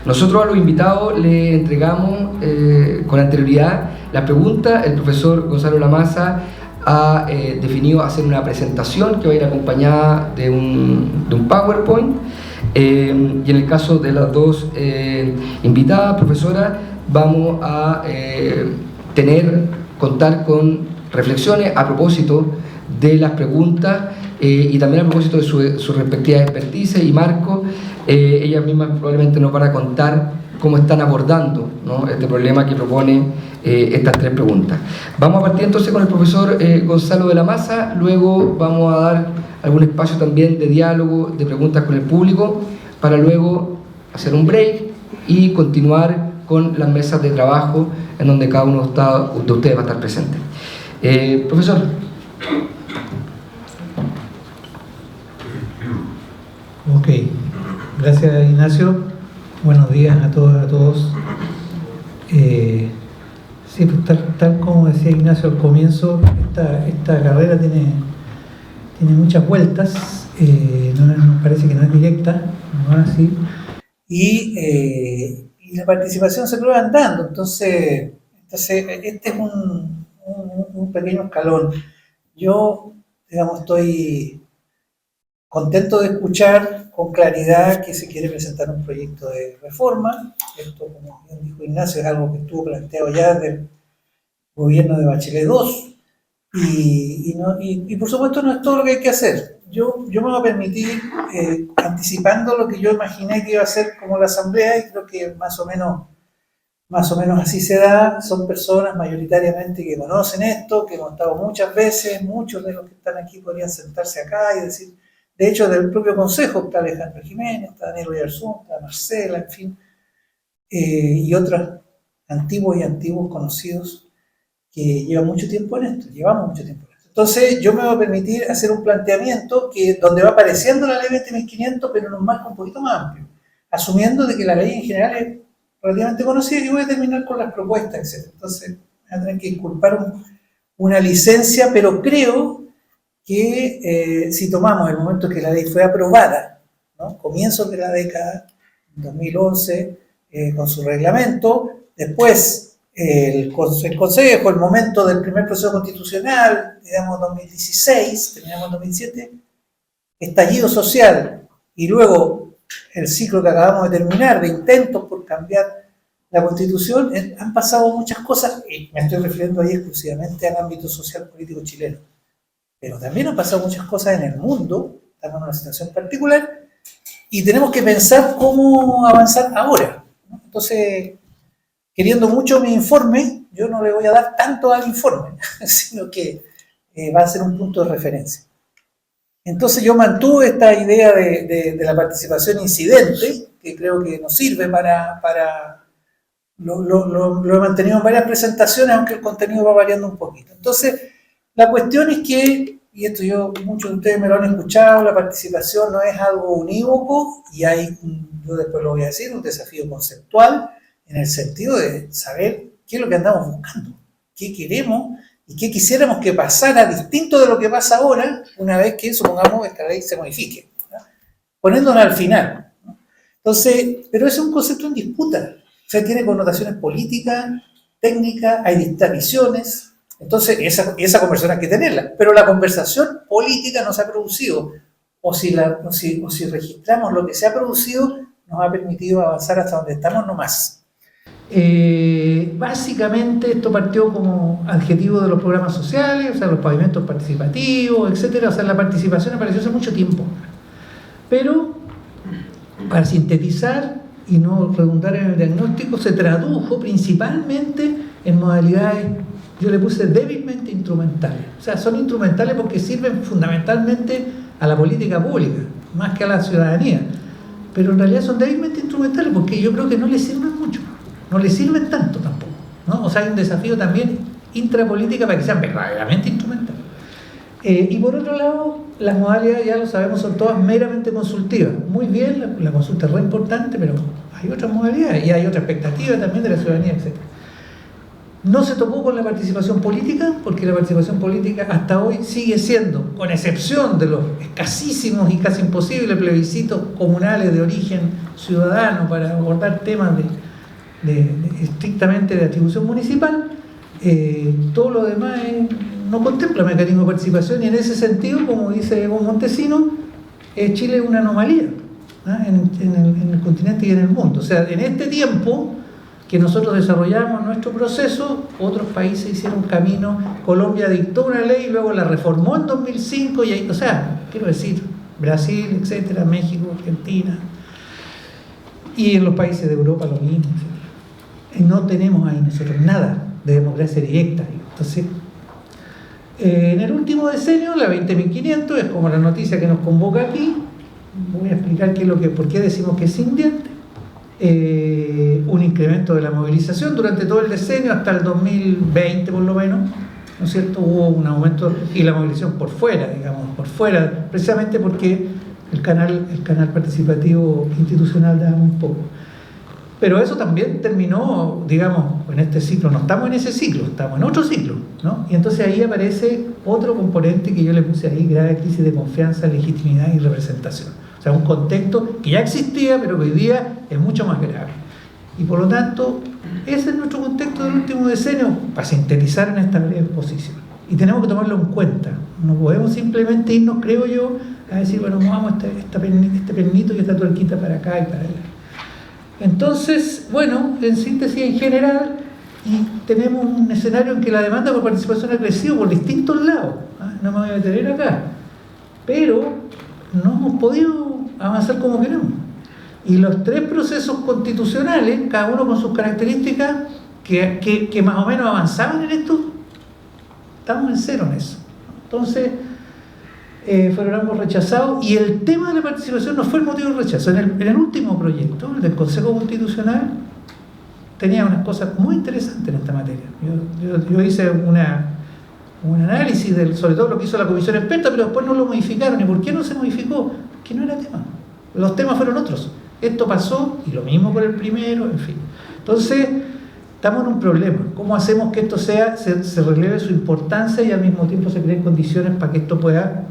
Nosotros a los invitados le entregamos con anterioridad las preguntas. El profesor Gonzalo Lammasa ha definido hacer una presentación que va a ir acompañada de un PowerPoint. Y en el caso de las dos invitadas, profesoras, vamos a contar con reflexiones a propósito de las preguntas y también a propósito de su respectiva expertise y marco. Ellas mismas probablemente nos van a contar cómo están abordando, ¿no?, este problema que propone estas tres preguntas. Vamos a partir entonces con el profesor Gonzalo de Lammasa, luego vamos a dar algún espacio también de diálogo, de preguntas con el público, para luego hacer un break y continuar con las mesas de trabajo en donde cada uno de ustedes va a estar presente. Profesor. Ok, gracias Ignacio, buenos días a todas y a todos. Sí, pues tal como decía Ignacio al comienzo, esta carrera tiene muchas vueltas, nos parece que no es directa, no es así, y la participación se prueba andando, entonces este es un pequeño escalón. Yo, digamos, estoy contento de escuchar con claridad que se quiere presentar un proyecto de reforma. Esto, como bien dijo Ignacio, es algo que estuvo planteado ya desde el gobierno de Bachelet II. Y por supuesto no es todo lo que hay que hacer. Yo me voy a permitir, anticipando lo que yo imaginé que iba a ser como la asamblea, y creo que más o menos así se da. Son personas mayoritariamente que conocen esto, que hemos estado muchas veces. Muchos de los que están aquí podrían sentarse acá y decir, de hecho del propio consejo está Alejandro Jiménez, está Daniel Oyarzún, está Marcela, en fin, y otros antiguos conocidos que llevan mucho tiempo en esto, llevamos mucho tiempo en esto. Entonces yo me voy a permitir hacer un planteamiento donde va apareciendo la ley 20.500, pero en un marco un poquito más amplio, asumiendo de que la ley en general es relativamente conocida, y voy a terminar con las propuestas, etc. Entonces voy a tener que disculpar una licencia, pero creo que si tomamos el momento que la ley fue aprobada, ¿no?, comienzos de la década, 2011, con su reglamento, después el Consejo, el momento del primer proceso constitucional, digamos 2016, terminamos en 2007, estallido social, y luego el ciclo que acabamos de terminar de intentos por cambiar la Constitución, han pasado muchas cosas, y me estoy refiriendo ahí exclusivamente al ámbito social político chileno. Pero también han pasado muchas cosas en el mundo, estamos en una situación particular, y tenemos que pensar cómo avanzar ahora, ¿no? Entonces, queriendo mucho mi informe, yo no le voy a dar tanto al informe, sino que va a ser un punto de referencia. Entonces yo mantuve esta idea de la participación incidente, que creo que nos sirve lo he mantenido en varias presentaciones, aunque el contenido va variando un poquito. Entonces, la cuestión es que, y esto muchos de ustedes me lo han escuchado, la participación no es algo unívoco, y yo después lo voy a decir, un desafío conceptual, en el sentido de saber qué es lo que andamos buscando, qué queremos y qué quisiéramos que pasara distinto de lo que pasa ahora, una vez que, supongamos, esta ley se modifique, ¿no?, poniéndonos al final, ¿no? Entonces, pero es un concepto en disputa, o sea, tiene connotaciones políticas, técnicas, hay distintas visiones. Entonces, esa conversación hay que tenerla, pero la conversación política no se ha producido, o si registramos lo que se ha producido, nos ha permitido avanzar hasta donde estamos, no más. Básicamente esto partió como adjetivo de los programas sociales, o sea, los pavimentos participativos, etcétera. O sea, la participación apareció hace mucho tiempo, pero para sintetizar y no redundar en el diagnóstico, se tradujo principalmente en modalidades, yo le puse débilmente instrumentales. O sea, son instrumentales porque sirven fundamentalmente a la política pública, más que a la ciudadanía. Pero en realidad son débilmente instrumentales porque yo creo que no les sirven mucho, no les sirven tanto tampoco, ¿no? O sea, hay un desafío también intrapolítica para que sean verdaderamente instrumentales. Y por otro lado, las modalidades, ya lo sabemos, son todas meramente consultivas. Muy bien, la consulta es re importante, pero hay otras modalidades y hay otra expectativa también de la ciudadanía, etc. No se topó con la participación política, porque la participación política hasta hoy sigue siendo, con excepción de los escasísimos y casi imposibles plebiscitos comunales de origen ciudadano para abordar temas estrictamente de atribución municipal, todo lo demás no contempla mecanismo de participación, y en ese sentido, como dice Evo Montesinos, Chile es una anomalía, en el continente y en el mundo. O sea, en este tiempo que nosotros desarrollamos nuestro proceso, otros países hicieron camino. Colombia dictó una ley, luego la reformó en 2005, y ahí, o sea, quiero decir, Brasil, etcétera, México, Argentina, y en los países de Europa lo mismo, etcétera. No tenemos ahí nosotros nada de democracia directa. Entonces, en el último decenio, la 20.500 es como la noticia que nos convoca aquí. Voy a explicar por qué decimos que es incidente. Un incremento de la movilización durante todo el decenio hasta el 2020 por lo menos, ¿no es cierto? Hubo un aumento, y la movilización por fuera, precisamente porque el canal participativo institucional daba un poco. Pero eso también terminó, digamos, en este ciclo. No estamos en ese ciclo, estamos en otro ciclo, ¿no? Y entonces ahí aparece otro componente que yo le puse ahí: grave crisis de confianza, legitimidad y representación. O sea, un contexto que ya existía, pero que hoy día es mucho más grave. Y por lo tanto, ese es nuestro contexto del último decenio, para sintetizar en esta breve exposición. Y tenemos que tomarlo en cuenta. No podemos simplemente irnos, creo yo, a decir, bueno, movamos este pernito y esta tuerquita para acá y para allá. Entonces, bueno, en síntesis en general, y tenemos un escenario en que la demanda por participación ha crecido por distintos lados. No me voy a detener acá. Pero no hemos podido avanzar como queremos. Y los tres procesos constitucionales, cada uno con sus características, que más o menos avanzaban en esto, estamos en cero en eso. Entonces, fueron ambos rechazados, y el tema de la participación no fue el motivo del rechazo. En el último proyecto, el del Consejo Constitucional, tenía unas cosas muy interesantes en esta materia. Yo hice un análisis sobre todo lo que hizo la comisión experta, pero después no lo modificaron. ¿Y por qué no se modificó? Que no era tema. Los temas fueron otros. Esto pasó, y lo mismo con el primero, en fin. Entonces, estamos en un problema. ¿Cómo hacemos que esto se releve su importancia y al mismo tiempo se creen condiciones para que esto pueda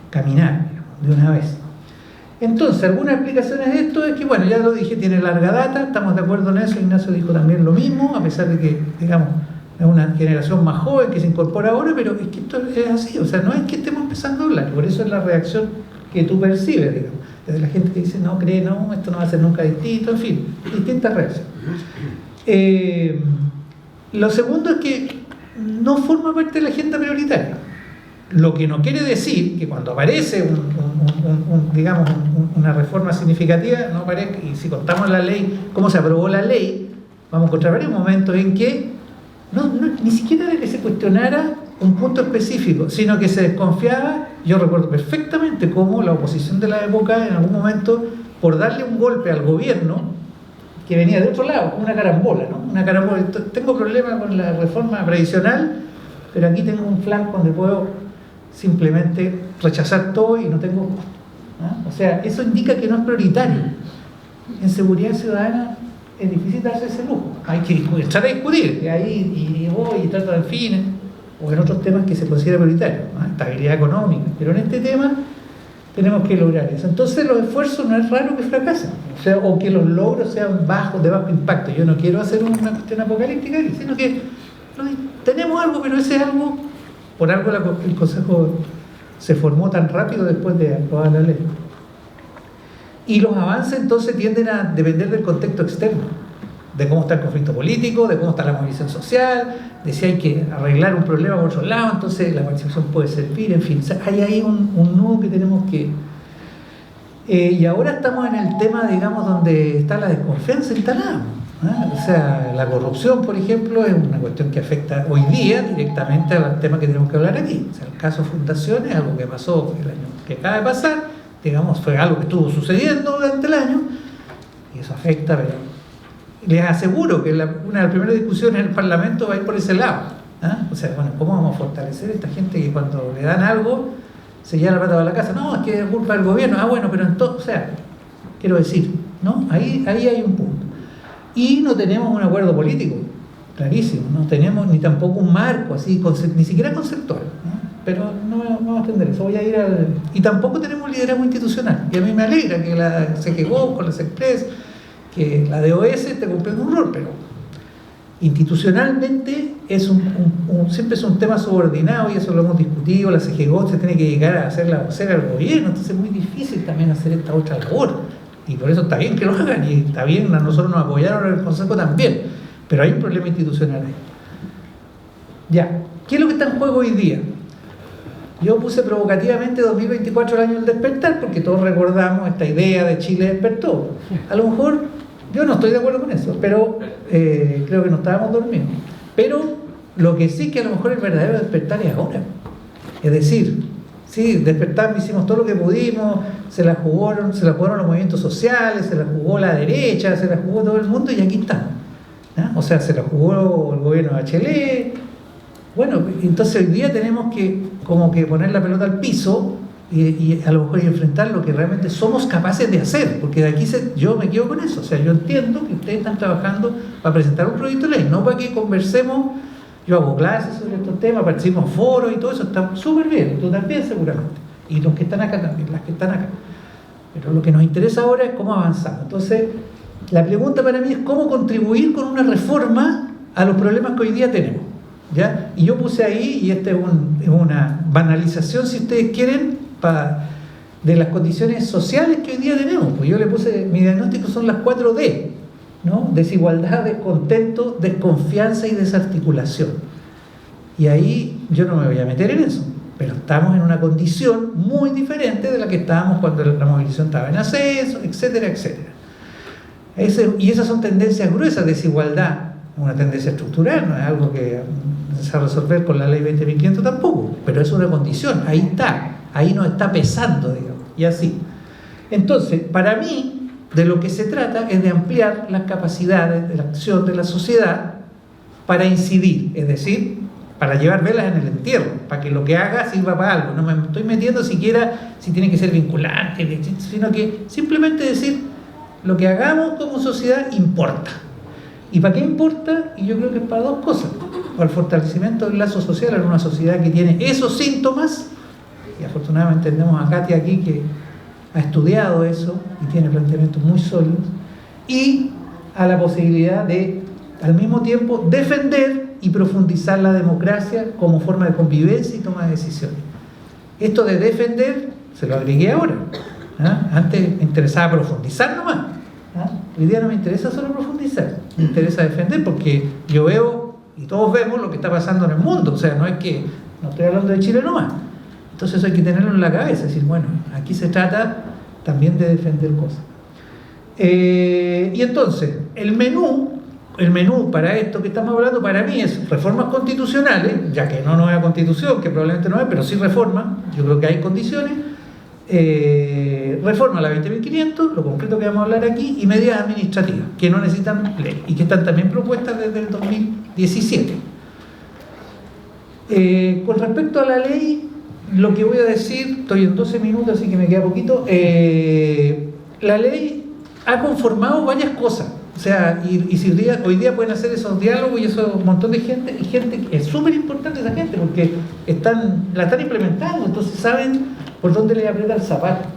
caminar, digamos, de una vez? Entonces, algunas explicaciones de esto es que, bueno, ya lo dije, tiene larga data, estamos de acuerdo en eso. Ignacio dijo también lo mismo, a pesar de que, digamos, es una generación más joven que se incorpora ahora, pero es que esto es así. O sea, no es que estemos empezando a hablar, por eso es la reacción que tú percibes, digamos, desde la gente que dice, no, esto no va a ser nunca distinto, en fin, distintas reacciones. Lo segundo es que no forma parte de la agenda prioritaria, lo que no quiere decir que cuando aparece una reforma significativa, no aparezca. Y si contamos la ley, cómo se aprobó la ley, vamos a encontrar varios momentos en que ni siquiera era que se cuestionara un punto específico, sino que se desconfiaba. Yo recuerdo perfectamente cómo la oposición de la época, en algún momento, por darle un golpe al gobierno que venía de otro lado, una carambola, ¿no? Una carambola. Tengo problemas con la reforma previsional, pero aquí tengo un flanco donde puedo simplemente rechazar todo y no tengo costo, ¿no? O sea, eso indica que no es prioritario. En seguridad ciudadana es difícil darse ese lujo. Hay que echar a discutir, y ahí voy y trato de fines, o en otros temas que se considera prioritario, ¿no? Estabilidad económica. Pero en este tema tenemos que lograr eso. Entonces los esfuerzos no es raro que fracasen, o que los logros sean de bajo impacto. Yo no quiero hacer una cuestión apocalíptica, sino que tenemos algo, pero ese algo, por algo el Consejo se formó tan rápido después de aprobar la ley. Y los avances entonces tienden a depender del contexto externo, de cómo está el conflicto político, de cómo está la movilización social, de si hay que arreglar un problema por otro lado, entonces la participación puede servir, en fin. O sea, hay ahí un nudo que tenemos que... y ahora estamos en el tema, digamos, donde está la desconfianza instalada, ¿eh? O sea, la corrupción, por ejemplo, es una cuestión que afecta hoy día directamente al tema que tenemos que hablar aquí. O sea, el caso Fundaciones, algo que pasó el año que acaba de pasar, digamos, fue algo que estuvo sucediendo durante el año, y eso afecta, pero les aseguro que una de las primeras discusiones en el Parlamento va a ir por ese lado, ¿eh? O sea, bueno, ¿cómo vamos a fortalecer a esta gente que cuando le dan algo se lleva la plata para la casa? No, es que es culpa del gobierno. Bueno, pero entonces, o sea, quiero decir, ¿no? Ahí hay un punto. Y no tenemos un acuerdo político. clarísimo, no tenemos ni tampoco un marco así, ni siquiera conceptual, ¿no? Pero no vamos a entender eso, y tampoco tenemos liderazgo institucional, y a mí me alegra que la CGGO con las Express, que la DOS te comprende un rol, pero institucionalmente siempre es un tema subordinado, y eso lo hemos discutido. La CGGO se tiene que llegar a hacer al gobierno, entonces es muy difícil también hacer esta otra labor, y por eso está bien que lo hagan, y está bien, a nosotros nos apoyaron en el Consejo también, pero hay un problema institucional ahí. Ya, ¿qué es lo que está en juego hoy día? Yo puse provocativamente 2024 el año del despertar, porque todos recordamos esta idea de Chile despertó. A lo mejor yo no estoy de acuerdo con eso, pero creo que no estábamos dormidos. Pero lo que sí que a lo mejor el verdadero despertar es ahora. Es decir, sí, despertamos, hicimos todo lo que pudimos, se la jugaron los movimientos sociales, se la jugó la derecha, se la jugó todo el mundo, y aquí estamos, ¿no? O sea, se la jugó el gobierno de Bachelet. Bueno, entonces hoy día tenemos que como que poner la pelota al piso y a lo mejor enfrentar lo que realmente somos capaces de hacer, porque de aquí yo me quedo con eso. O sea, yo entiendo que ustedes están trabajando para presentar un proyecto de ley, no para que conversemos. Yo hago clases sobre estos temas, participamos en foros y todo eso, está súper bien, tú también seguramente, y los que están acá también, las que están acá. Pero lo que nos interesa ahora es cómo avanzamos. Entonces, la pregunta para mí es cómo contribuir con una reforma a los problemas que hoy día tenemos, ¿ya? Y yo puse ahí, y esta es una banalización, si ustedes quieren, de las condiciones sociales que hoy día tenemos. Pues yo le puse, mi diagnóstico son las 4D, ¿no? Desigualdad, descontento, desconfianza y desarticulación. Y ahí yo no me voy a meter en eso, pero estamos en una condición muy diferente de la que estábamos cuando la movilización estaba en ascenso, etcétera, etcétera. Y esas son tendencias gruesas. Desigualdad, una tendencia estructural, no es algo que se va a resolver con la ley 20.500 tampoco, pero es una condición, ahí está, ahí nos está pesando, digamos, y así. Entonces, para mí, de lo que se trata es de ampliar las capacidades de la acción de la sociedad para incidir, es decir, para llevar velas en el entierro, para que lo que haga sirva para algo. No me estoy metiendo siquiera si tiene que ser vinculante, sino que simplemente decir, lo que hagamos como sociedad importa. ¿Y para qué importa? Y yo creo que es para dos cosas: para el fortalecimiento del lazo social en una sociedad que tiene esos síntomas, y afortunadamente tenemos a Katia aquí que ha estudiado eso y tiene planteamientos muy sólidos, y a la posibilidad de, al mismo tiempo, defender y profundizar la democracia como forma de convivencia y toma de decisiones. Esto de defender, se lo agregué ahora, ¿ah? Antes me interesaba profundizar nomás, ¿ah? Hoy día no me interesa solo profundizar, me interesa defender, porque yo veo, y todos vemos lo que está pasando en el mundo. O sea, no es que, no estoy hablando de Chile nomás. Entonces hay que tenerlo en la cabeza, decir, bueno, aquí se trata también de defender cosas. Y entonces, el menú para esto que estamos hablando, para mí, es reformas constitucionales, ya que no nueva constitución, que probablemente no es, pero sí reforma, yo creo que hay condiciones. Reforma a la 20.500, lo concreto que vamos a hablar aquí, y medidas administrativas que no necesitan ley y que están también propuestas desde el 2017. Con respecto a la ley, lo que voy a decir, estoy en 12 minutos, así que me queda poquito. La ley ha conformado varias cosas, o sea, y si hoy día pueden hacer esos diálogos y eso, un montón de gente, y gente, es súper importante esa gente, porque la están implementando, entonces saben por dónde le aprieta el zapato.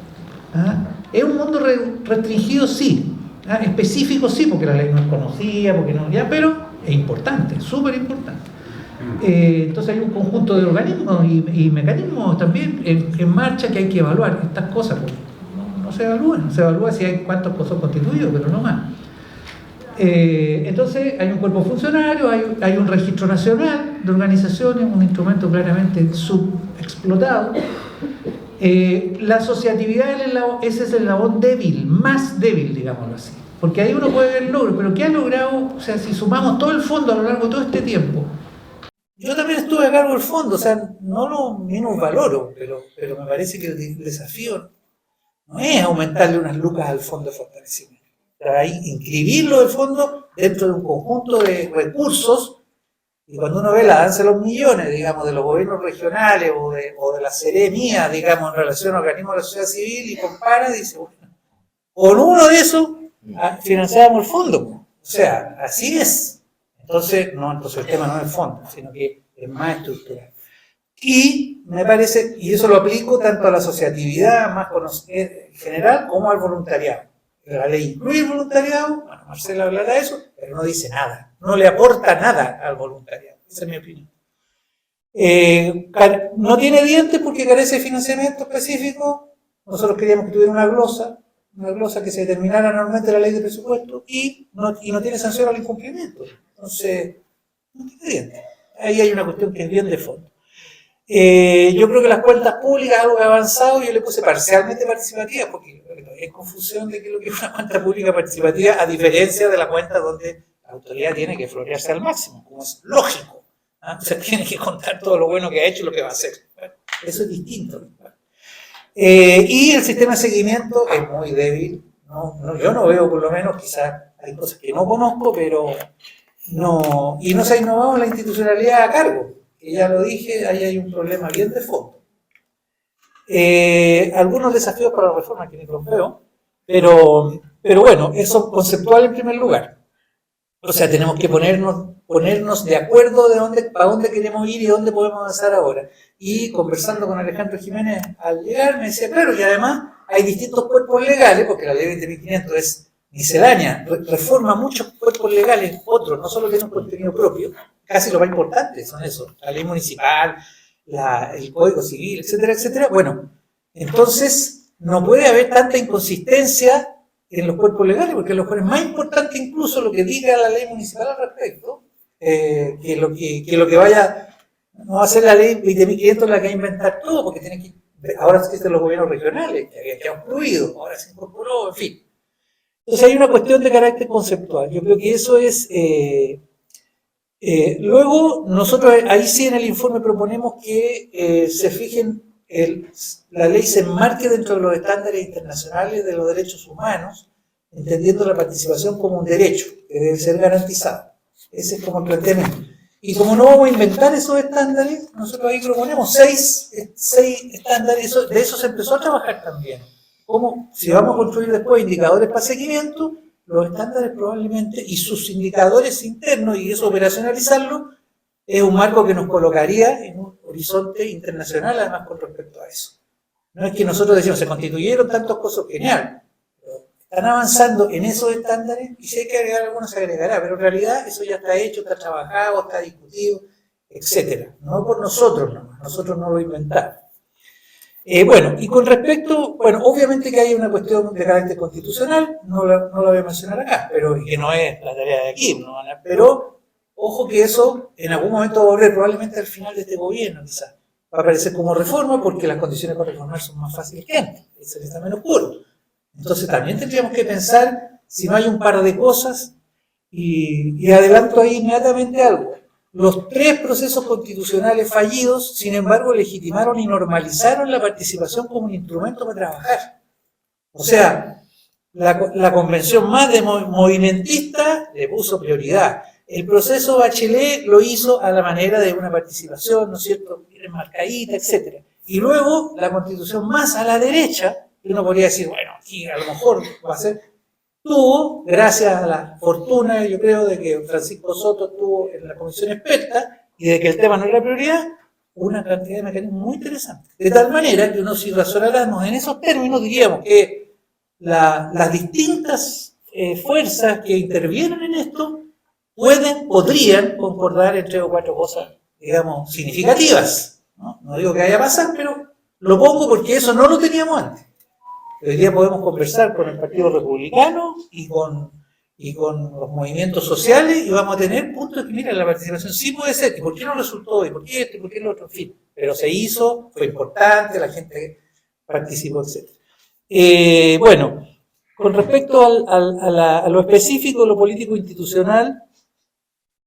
¿Ah? Es un mundo restringido, sí. ¿Ah? Específico, sí, porque la ley no es conocida, porque no, ya, pero es importante, súper importante. Entonces hay un conjunto de organismos y mecanismos también en marcha que hay que evaluar estas cosas, porque no se evalúa si hay cuántos son constituidos, pero no más. Entonces hay un cuerpo funcionario, hay un registro nacional de organizaciones, un instrumento claramente subexplotado. La asociatividad ese es el eslabón débil, más débil, digámoslo así, porque ahí uno puede ver logros, pero ¿qué ha logrado? O sea, si sumamos todo el fondo a lo largo de todo este tiempo. Yo también estuve a cargo del fondo, o sea, no lo menos valoro, pero me parece que el desafío no es aumentarle unas lucas al fondo de fortalecimiento, inscribirlo del fondo dentro de un conjunto de recursos. Y cuando uno ve la danza de los millones, digamos, de los gobiernos regionales o de la seremía, digamos, en relación a organismos de la sociedad civil, y compara, dice, bueno, con uno de esos financiamos el fondo. O sea, así es. Entonces el tema no es el fondo, sino que es más estructural. Y me parece, y eso lo aplico tanto a la asociatividad más en general como al voluntariado. La ley incluye el voluntariado, bueno, Marcela hablará de eso, pero no dice nada, no le aporta nada al voluntariado. Esa es mi opinión. No tiene dientes porque carece de financiamiento específico. Nosotros queríamos que tuviera una glosa que se determinara normalmente en la ley de presupuesto y no tiene sanción al incumplimiento. Entonces, no tiene dientes. Ahí hay una cuestión que es bien de fondo. Yo creo que las cuentas públicas, algo que ha avanzado, yo le puse parcialmente participativa, porque es confusión de que lo que es una cuenta pública participativa, a diferencia de la cuenta donde la autoridad tiene que florearse al máximo, como es lógico. ¿Ah? Se tiene que contar todo lo bueno que ha hecho y lo que va a hacer. Bueno, eso es distinto. Y el sistema de seguimiento es muy débil. Yo no veo, por lo menos, quizás hay cosas que no conozco, pero no. Y no se ha innovado la institucionalidad a cargo. Que ya lo dije, ahí hay un problema bien de fondo. Algunos desafíos para la reforma que ni los veo, pero bueno, eso conceptual en primer lugar. O sea, tenemos que ponernos de acuerdo para dónde queremos ir y dónde podemos avanzar ahora. Y conversando con Alejandro Jiménez al llegar, me decía, claro, y además hay distintos cuerpos legales, porque la ley 20.500 es miscelánea, reforma muchos cuerpos legales, otros, no solo tienen un contenido propio, casi lo más importante son eso, la ley municipal, el Código Civil, etcétera, etcétera. Bueno, entonces no puede haber tanta inconsistencia en los cuerpos legales, porque a lo mejor es más importante incluso lo que diga la ley municipal al respecto, que lo que vaya, no va a ser la ley 20.500 la que va a inventar todo, porque tiene que, ahora existen los gobiernos regionales, que había quedado excluido, ahora se incorporó, en fin. Entonces hay una cuestión de carácter conceptual, yo creo que eso es... luego, nosotros ahí sí en el informe proponemos que se fijen, la ley se enmarque dentro de los estándares internacionales de los derechos humanos, entendiendo la participación como un derecho que debe ser garantizado. Ese es como el planteamiento. Y como no vamos a inventar esos estándares, nosotros ahí proponemos seis estándares, de eso se empezó a trabajar también. Como si vamos a construir después indicadores para seguimiento, los estándares probablemente, y sus indicadores internos, y eso operacionalizarlo, es un marco que nos colocaría en un horizonte internacional, además con respecto a eso. No es que nosotros decimos, se constituyeron tantas cosas, genial, pero están avanzando en esos estándares, y si hay que agregar algunos se agregará, pero en realidad eso ya está hecho, está trabajado, está discutido, etc. No por nosotros nomás, nosotros no lo inventamos. Bueno, y con respecto, bueno, obviamente que hay una cuestión de carácter constitucional, no la voy a mencionar acá, pero que no es la tarea de aquí, pero ojo que eso en algún momento va a volver, probablemente al final de este gobierno, quizás. Va a aparecer como reforma porque las condiciones para reformar son más fáciles que antes, eso está menos puro. Entonces también tendríamos que pensar si no hay un par de cosas, y adelanto ahí inmediatamente algo. Los 3 procesos constitucionales fallidos, sin embargo, legitimaron y normalizaron la participación como un instrumento para trabajar. O sea, la convención más movimentista le puso prioridad. El proceso Bachelet lo hizo a la manera de una participación, ¿no es cierto?, bien enmarcadita, etc. Y luego, la constitución más a la derecha, que uno podría decir, bueno, aquí a lo mejor va a ser... tuvo, gracias a la fortuna, yo creo, de que Francisco Soto estuvo en la comisión experta y de que el tema no era prioridad, una cantidad de mecanismos muy interesantes. De tal manera que uno, si razonáramos en esos términos, diríamos que las distintas fuerzas que intervienen en esto podrían concordar en 3 o 4 cosas, digamos, significativas. No digo que vaya a pasar, pero lo pongo porque eso no lo teníamos antes. Hoy día podemos conversar con el Partido Republicano y con los movimientos sociales y vamos a tener puntos de que, mira, la participación sí puede ser, ¿y por qué no resultó? ¿Y por qué esto? ¿Y por qué lo otro? En fin, pero se hizo, fue importante, la gente participó, etc. Bueno, con respecto a lo específico, lo político institucional,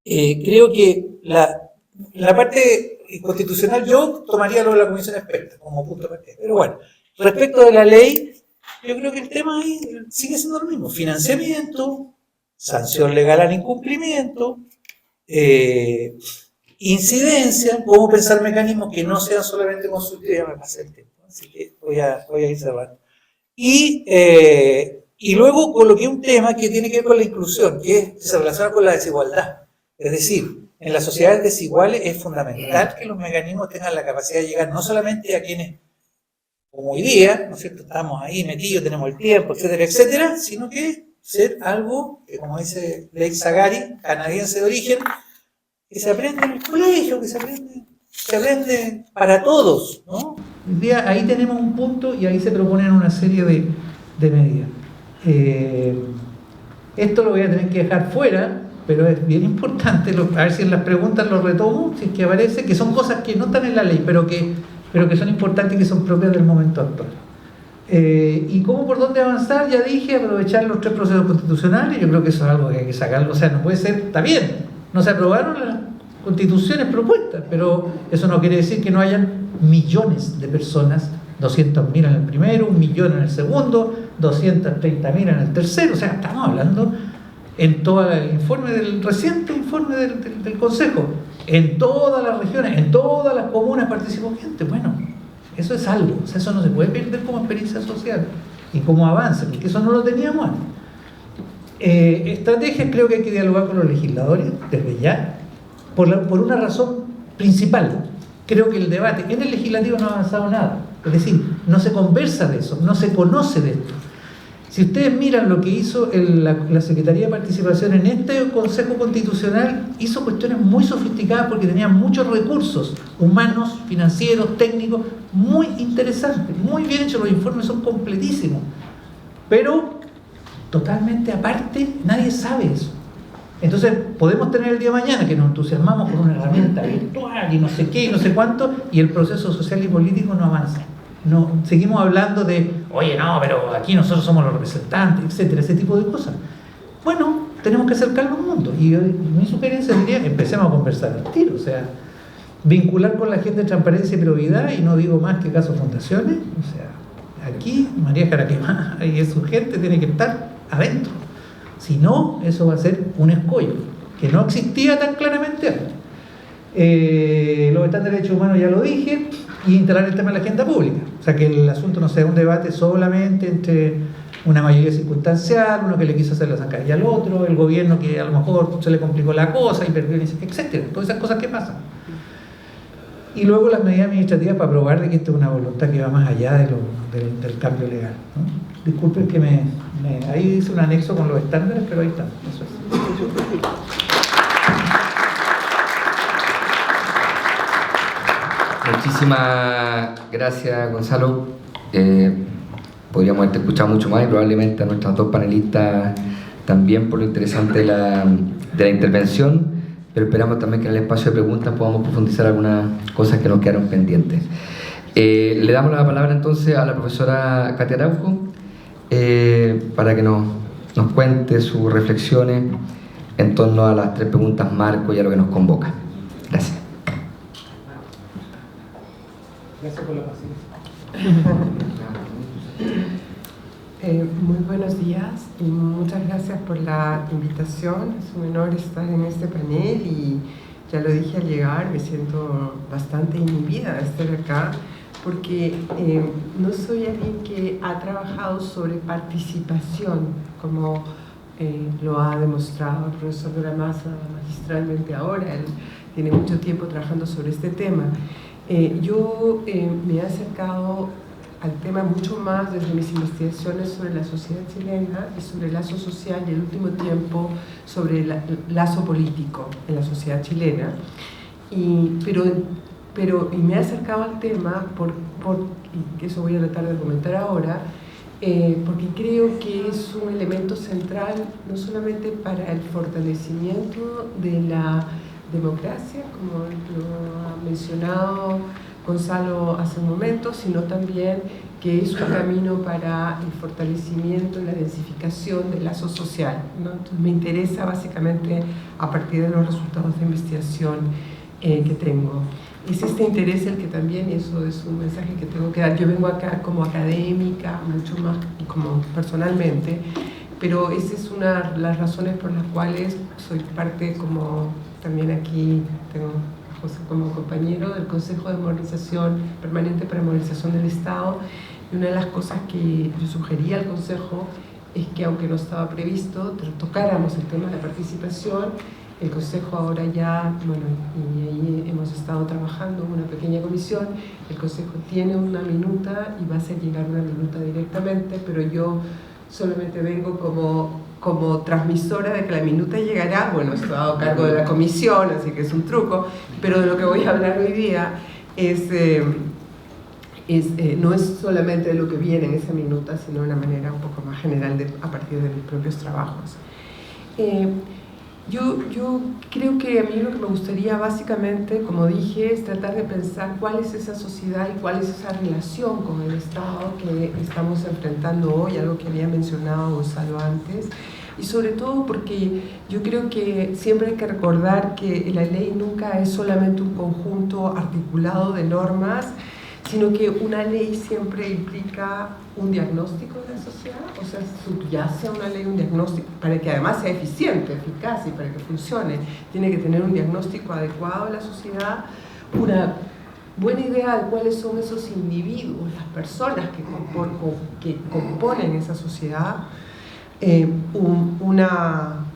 creo que la parte constitucional yo tomaría lo de la comisión experta como punto de partida, pero bueno, respecto de la ley, yo creo que el tema ahí sigue siendo lo mismo. Financiamiento, sanción legal al incumplimiento, incidencia, cómo pensar mecanismos que no sean solamente consultivos. Ya me pasé el tiempo, así que voy a ir cerrando. Y luego coloqué un tema que tiene que ver con la inclusión, que se relaciona con la desigualdad. Es decir, en las sociedades desiguales es fundamental que los mecanismos tengan la capacidad de llegar no solamente a quienes, como hoy día, ¿no es cierto?, estamos ahí metidos, tenemos el tiempo, etcétera, etcétera, sino que ser algo que, como dice Leigh Zagari, canadiense de origen, que se aprende en el colegio, que se aprende para todos, ¿no? Hoy día ahí tenemos un punto y ahí se proponen una serie de medidas. Esto lo voy a tener que dejar fuera, pero es bien importante, a ver si en las preguntas lo retomo, si es que aparece, que son cosas que no están en la ley, pero que son importantes y que son propias del momento actual. ¿Y cómo por dónde avanzar? Ya dije, aprovechar los 3 procesos constitucionales. Yo creo que eso es algo que hay que sacarlo. O sea, no puede ser, está bien, no se aprobaron las constituciones propuestas, pero eso no quiere decir que no hayan millones de personas, 200.000 en el primero, 1 millón en el segundo, 230.000 en el tercero. O sea, estamos hablando en todo el informe del reciente informe del Consejo, en todas las regiones, en todas las comunas participó gente. Bueno, eso es algo, o sea, eso no se puede perder como experiencia social y como avance, porque eso no lo teníamos antes. Estrategias, creo que hay que dialogar con los legisladores desde ya, por una razón principal. Creo que el debate en el legislativo no ha avanzado nada, es decir, no se conversa de eso, no se conoce de esto. Si ustedes miran lo que hizo la Secretaría de Participación en este Consejo Constitucional, hizo cuestiones muy sofisticadas porque tenían muchos recursos humanos, financieros, técnicos, muy interesantes, muy bien hechos, los informes son completísimos, pero totalmente aparte, nadie sabe eso. Entonces podemos tener el día de mañana que nos entusiasmamos con una herramienta virtual y no sé qué y no sé cuánto, y el proceso social y político no avanza. No, seguimos hablando de, oye, no, pero aquí nosotros somos los representantes, etcétera, ese tipo de cosas. Bueno, tenemos que acercarlo al mundo. Y mi sugerencia sería, empecemos a conversar al tiro, o sea, vincular con la gente de transparencia y probidad, y no digo más que caso fundaciones. O sea, aquí María Jaraquemá y su gente tiene que estar adentro. Si no, eso va a ser un escollo, que no existía tan claramente antes. Los estándares de derechos humanos ya lo dije, y instalar el tema de la agenda pública. O sea, que el asunto no sea un debate solamente entre una mayoría circunstancial, uno que le quiso hacer la zancadilla al otro, el gobierno que a lo mejor se le complicó la cosa y perdió, etcétera. Todas esas cosas que pasan. Y luego las medidas administrativas para probar de que esto es una voluntad que va más allá del cambio legal, ¿no? Disculpen que ahí hice un anexo con los estándares, pero ahí está. Eso es. Muchísimas gracias, Gonzalo. Podríamos haberte escuchado mucho más y probablemente a nuestras 2 panelistas también por lo interesante de la intervención, pero esperamos también que en el espacio de preguntas podamos profundizar algunas cosas que nos quedaron pendientes. Le damos la palabra entonces a la profesora Katia Araujo para que nos cuente sus reflexiones en torno a las 3 preguntas marco y a lo que nos convoca. Gracias. Gracias por la paciencia. Muy buenos días y muchas gracias por la invitación. Es un honor estar en este panel y ya lo dije al llegar, me siento bastante inhibida de estar acá porque no soy alguien que ha trabajado sobre participación como lo ha demostrado el profesor Duramaza magistralmente ahora. Él tiene mucho tiempo trabajando sobre este tema. Yo me he acercado al tema mucho más desde mis investigaciones sobre la sociedad chilena y sobre el lazo social y el último tiempo sobre el lazo político en la sociedad chilena. Pero me he acercado al tema, y eso voy a tratar de argumentar ahora, porque creo que es un elemento central no solamente para el fortalecimiento de la democracia, como lo ha mencionado Gonzalo hace un momento, sino también que es un camino para el fortalecimiento y la densificación del lazo social, ¿no? Entonces me interesa básicamente a partir de los resultados de investigación que tengo. Es este interés el que también, y eso es un mensaje que tengo que dar, yo vengo acá como académica, mucho más como personalmente, pero esa es una de las razones por las cuales soy parte, como también aquí tengo a José como compañero del Consejo de Modernización Permanente para Modernización del Estado, y una de las cosas que yo sugería al Consejo es que, aunque no estaba previsto, tocáramos el tema de la participación El Consejo ahora ya, bueno, y ahí hemos estado trabajando en una pequeña comisión, el Consejo tiene una minuta y va a hacer llegar una minuta directamente, pero yo solamente vengo como transmisora de que la minuta llegará. Bueno, estoy a cargo de la comisión, así que es un truco, pero de lo que voy a hablar hoy día no es solamente de lo que viene en esa minuta, sino de una manera un poco más general a partir de mis propios trabajos. Yo creo que a mí lo que me gustaría básicamente, como dije, es tratar de pensar cuál es esa sociedad y cuál es esa relación con el Estado que estamos enfrentando hoy, algo que había mencionado Gonzalo antes, y sobre todo porque yo creo que siempre hay que recordar que la ley nunca es solamente un conjunto articulado de normas, sino que una ley siempre implica un diagnóstico de la sociedad, o sea, subyace a una ley un diagnóstico para que además sea eficiente, eficaz y para que funcione. Tiene que tener un diagnóstico adecuado de la sociedad, una buena idea de cuáles son esos individuos, las personas que componen esa sociedad,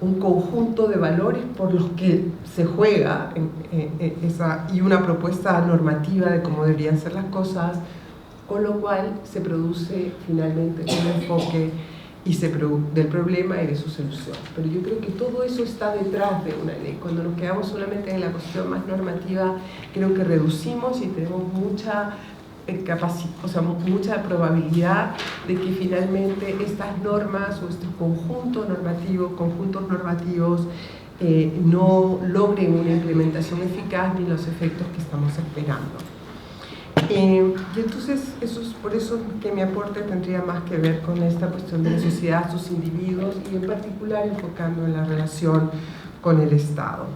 un conjunto de valores por los que se juega y una propuesta normativa de cómo deberían ser las cosas, con lo cual se produce finalmente un enfoque del problema y de su solución. Pero yo creo que todo eso está detrás de una ley. Cuando nos quedamos solamente en la cuestión más normativa, creo que reducimos y tenemos mucha mucha probabilidad de que finalmente estas normas o estos conjuntos normativos no logren una implementación eficaz ni los efectos que estamos esperando. Y entonces por eso que mi aporte tendría más que ver con esta cuestión de la sociedad, sus individuos y en particular enfocando en la relación con el Estado.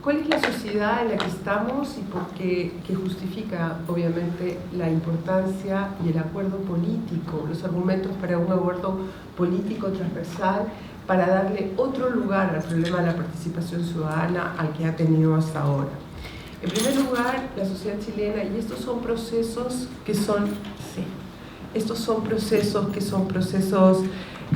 ¿Cuál es la sociedad en la que estamos y por qué justifica obviamente la importancia y el acuerdo político, los argumentos para un acuerdo político transversal para darle otro lugar al problema de la participación ciudadana al que ha tenido hasta ahora? En primer lugar, la sociedad chilena, y estos son procesos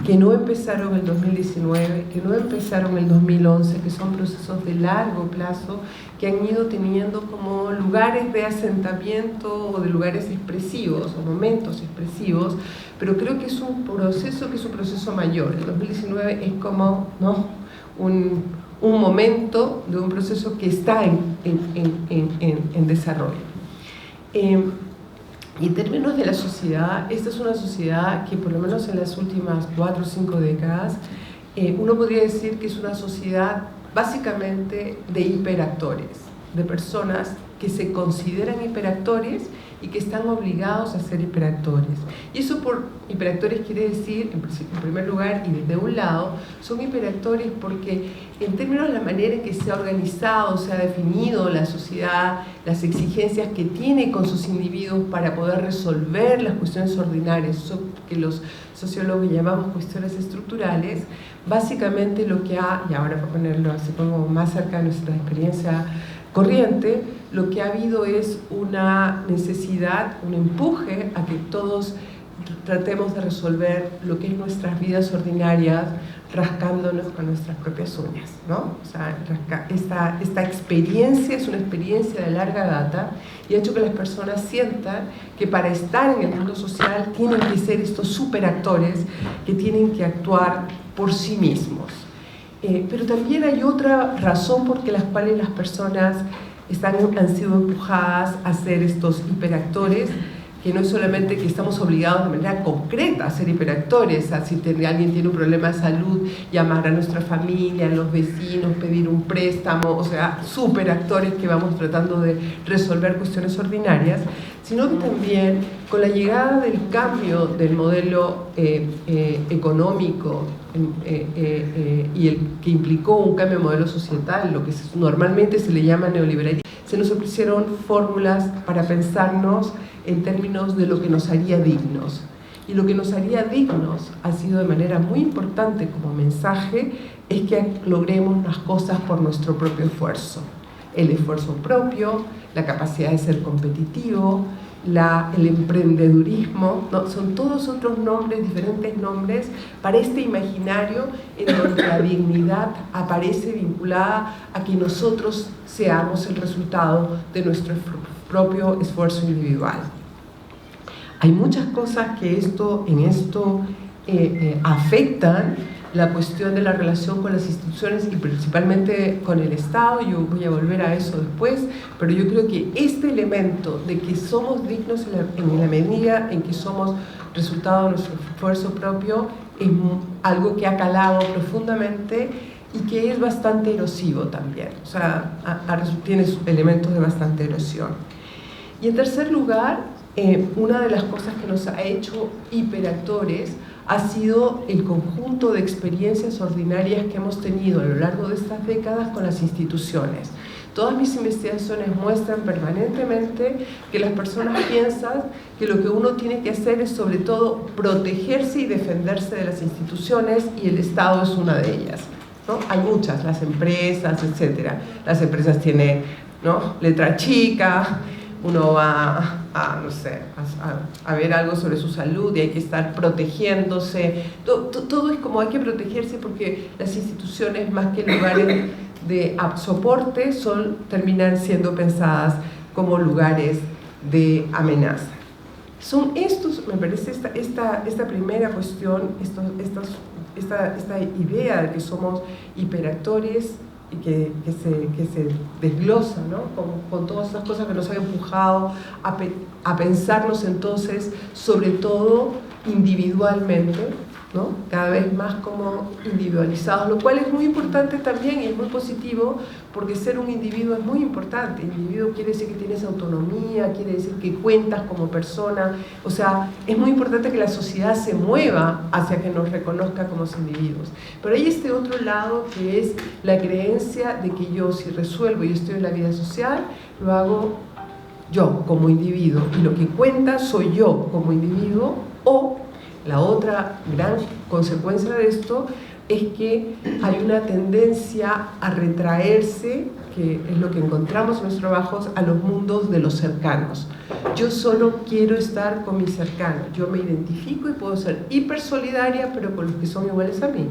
que no empezaron en el 2019, que no empezaron en el 2011, que son procesos de largo plazo, que han ido teniendo como lugares de asentamiento o de lugares expresivos o momentos expresivos, pero creo que es un proceso mayor. El 2019 es como, ¿no?, un momento de un proceso que está en desarrollo. Y en términos de la sociedad, esta es una sociedad que por lo menos en las últimas 4 o 5 décadas, uno podría decir que es una sociedad básicamente de hiperactores, de personas que se consideran hiperactores y que están obligados a ser hiperactores. Y eso por hiperactores quiere decir, en primer lugar y desde un lado, son hiperactores porque en términos de la manera en que se ha organizado, se ha definido la sociedad, las exigencias que tiene con sus individuos para poder resolver las cuestiones ordinarias, eso que los sociólogos llamamos cuestiones estructurales, básicamente lo que ha, y ahora para ponerlo así como más cerca de nuestra experiencia corriente, lo que ha habido es una necesidad, un empuje a que todos tratemos de resolver lo que es nuestras vidas ordinarias rascándonos con nuestras propias uñas, ¿no? O sea, esta experiencia es una experiencia de larga data y ha hecho que las personas sientan que para estar en el mundo social tienen que ser estos superactores que tienen que actuar por sí mismos. Pero también hay otra razón por las cuales las personas han sido empujadas a ser estos hiperactores, que no es solamente que estamos obligados de manera concreta a ser hiperactores, a si alguien tiene un problema de salud, llamar a nuestra familia, a los vecinos, pedir un préstamo, o sea, superactores que vamos tratando de resolver cuestiones ordinarias, sino que también con la llegada del cambio del modelo económico y el que implicó un cambio de modelo societal, lo que normalmente se le llama neoliberalismo, se nos ofrecieron fórmulas para pensarnos en términos de lo que nos haría dignos. Y lo que nos haría dignos ha sido de manera muy importante como mensaje, es que logremos las cosas por nuestro propio esfuerzo. El esfuerzo propio, la capacidad de ser competitivo el emprendedurismo, ¿no? Son todos otros nombres, diferentes nombres para este imaginario en donde la dignidad aparece vinculada a que nosotros seamos el resultado de nuestro propio esfuerzo individual. Hay muchas cosas que en esto afectan la cuestión de la relación con las instituciones y principalmente con el Estado. Yo voy a volver a eso después, pero yo creo que este elemento de que somos dignos en la medida en que somos resultado de nuestro esfuerzo propio es algo que ha calado profundamente y que es bastante erosivo también, o sea, tiene elementos de bastante erosión. Y en tercer lugar, una de las cosas que nos ha hecho hiperactores ha sido el conjunto de experiencias ordinarias que hemos tenido a lo largo de estas décadas con las instituciones. Todas mis investigaciones muestran permanentemente que las personas piensan que lo que uno tiene que hacer es sobre todo protegerse y defenderse de las instituciones, y el Estado es una de ellas, ¿no? Hay muchas, las empresas, etc. Las empresas tienen, ¿no?, letra chica, uno va no sé, a ver algo sobre su salud y hay que estar protegiéndose. Todo es como hay que protegerse porque las instituciones, más que lugares de soporte, terminan siendo pensadas como lugares de amenaza. Son estos, me parece, esta primera cuestión, esta idea de que somos hiperactores y que se desglosa, ¿no?, con todas esas cosas que nos han empujado a pensarnos entonces, sobre todo individualmente, ¿no?, cada vez más como individualizados, lo cual es muy importante también y es muy positivo, porque ser un individuo es muy importante. Individuo quiere decir que tienes autonomía, quiere decir que cuentas como persona, o sea, es muy importante que la sociedad se mueva hacia que nos reconozca como individuos. Pero hay este otro lado que es la creencia de que yo, si resuelvo y estoy en la vida social, lo hago yo como individuo, y lo que cuenta soy yo como individuo. O la otra gran consecuencia de esto es que hay una tendencia a retraerse, que es lo que encontramos en nuestros trabajos, a los mundos de los cercanos. Yo solo quiero estar con mis cercanos, yo me identifico y puedo ser hipersolidaria, pero con los que son iguales a mí,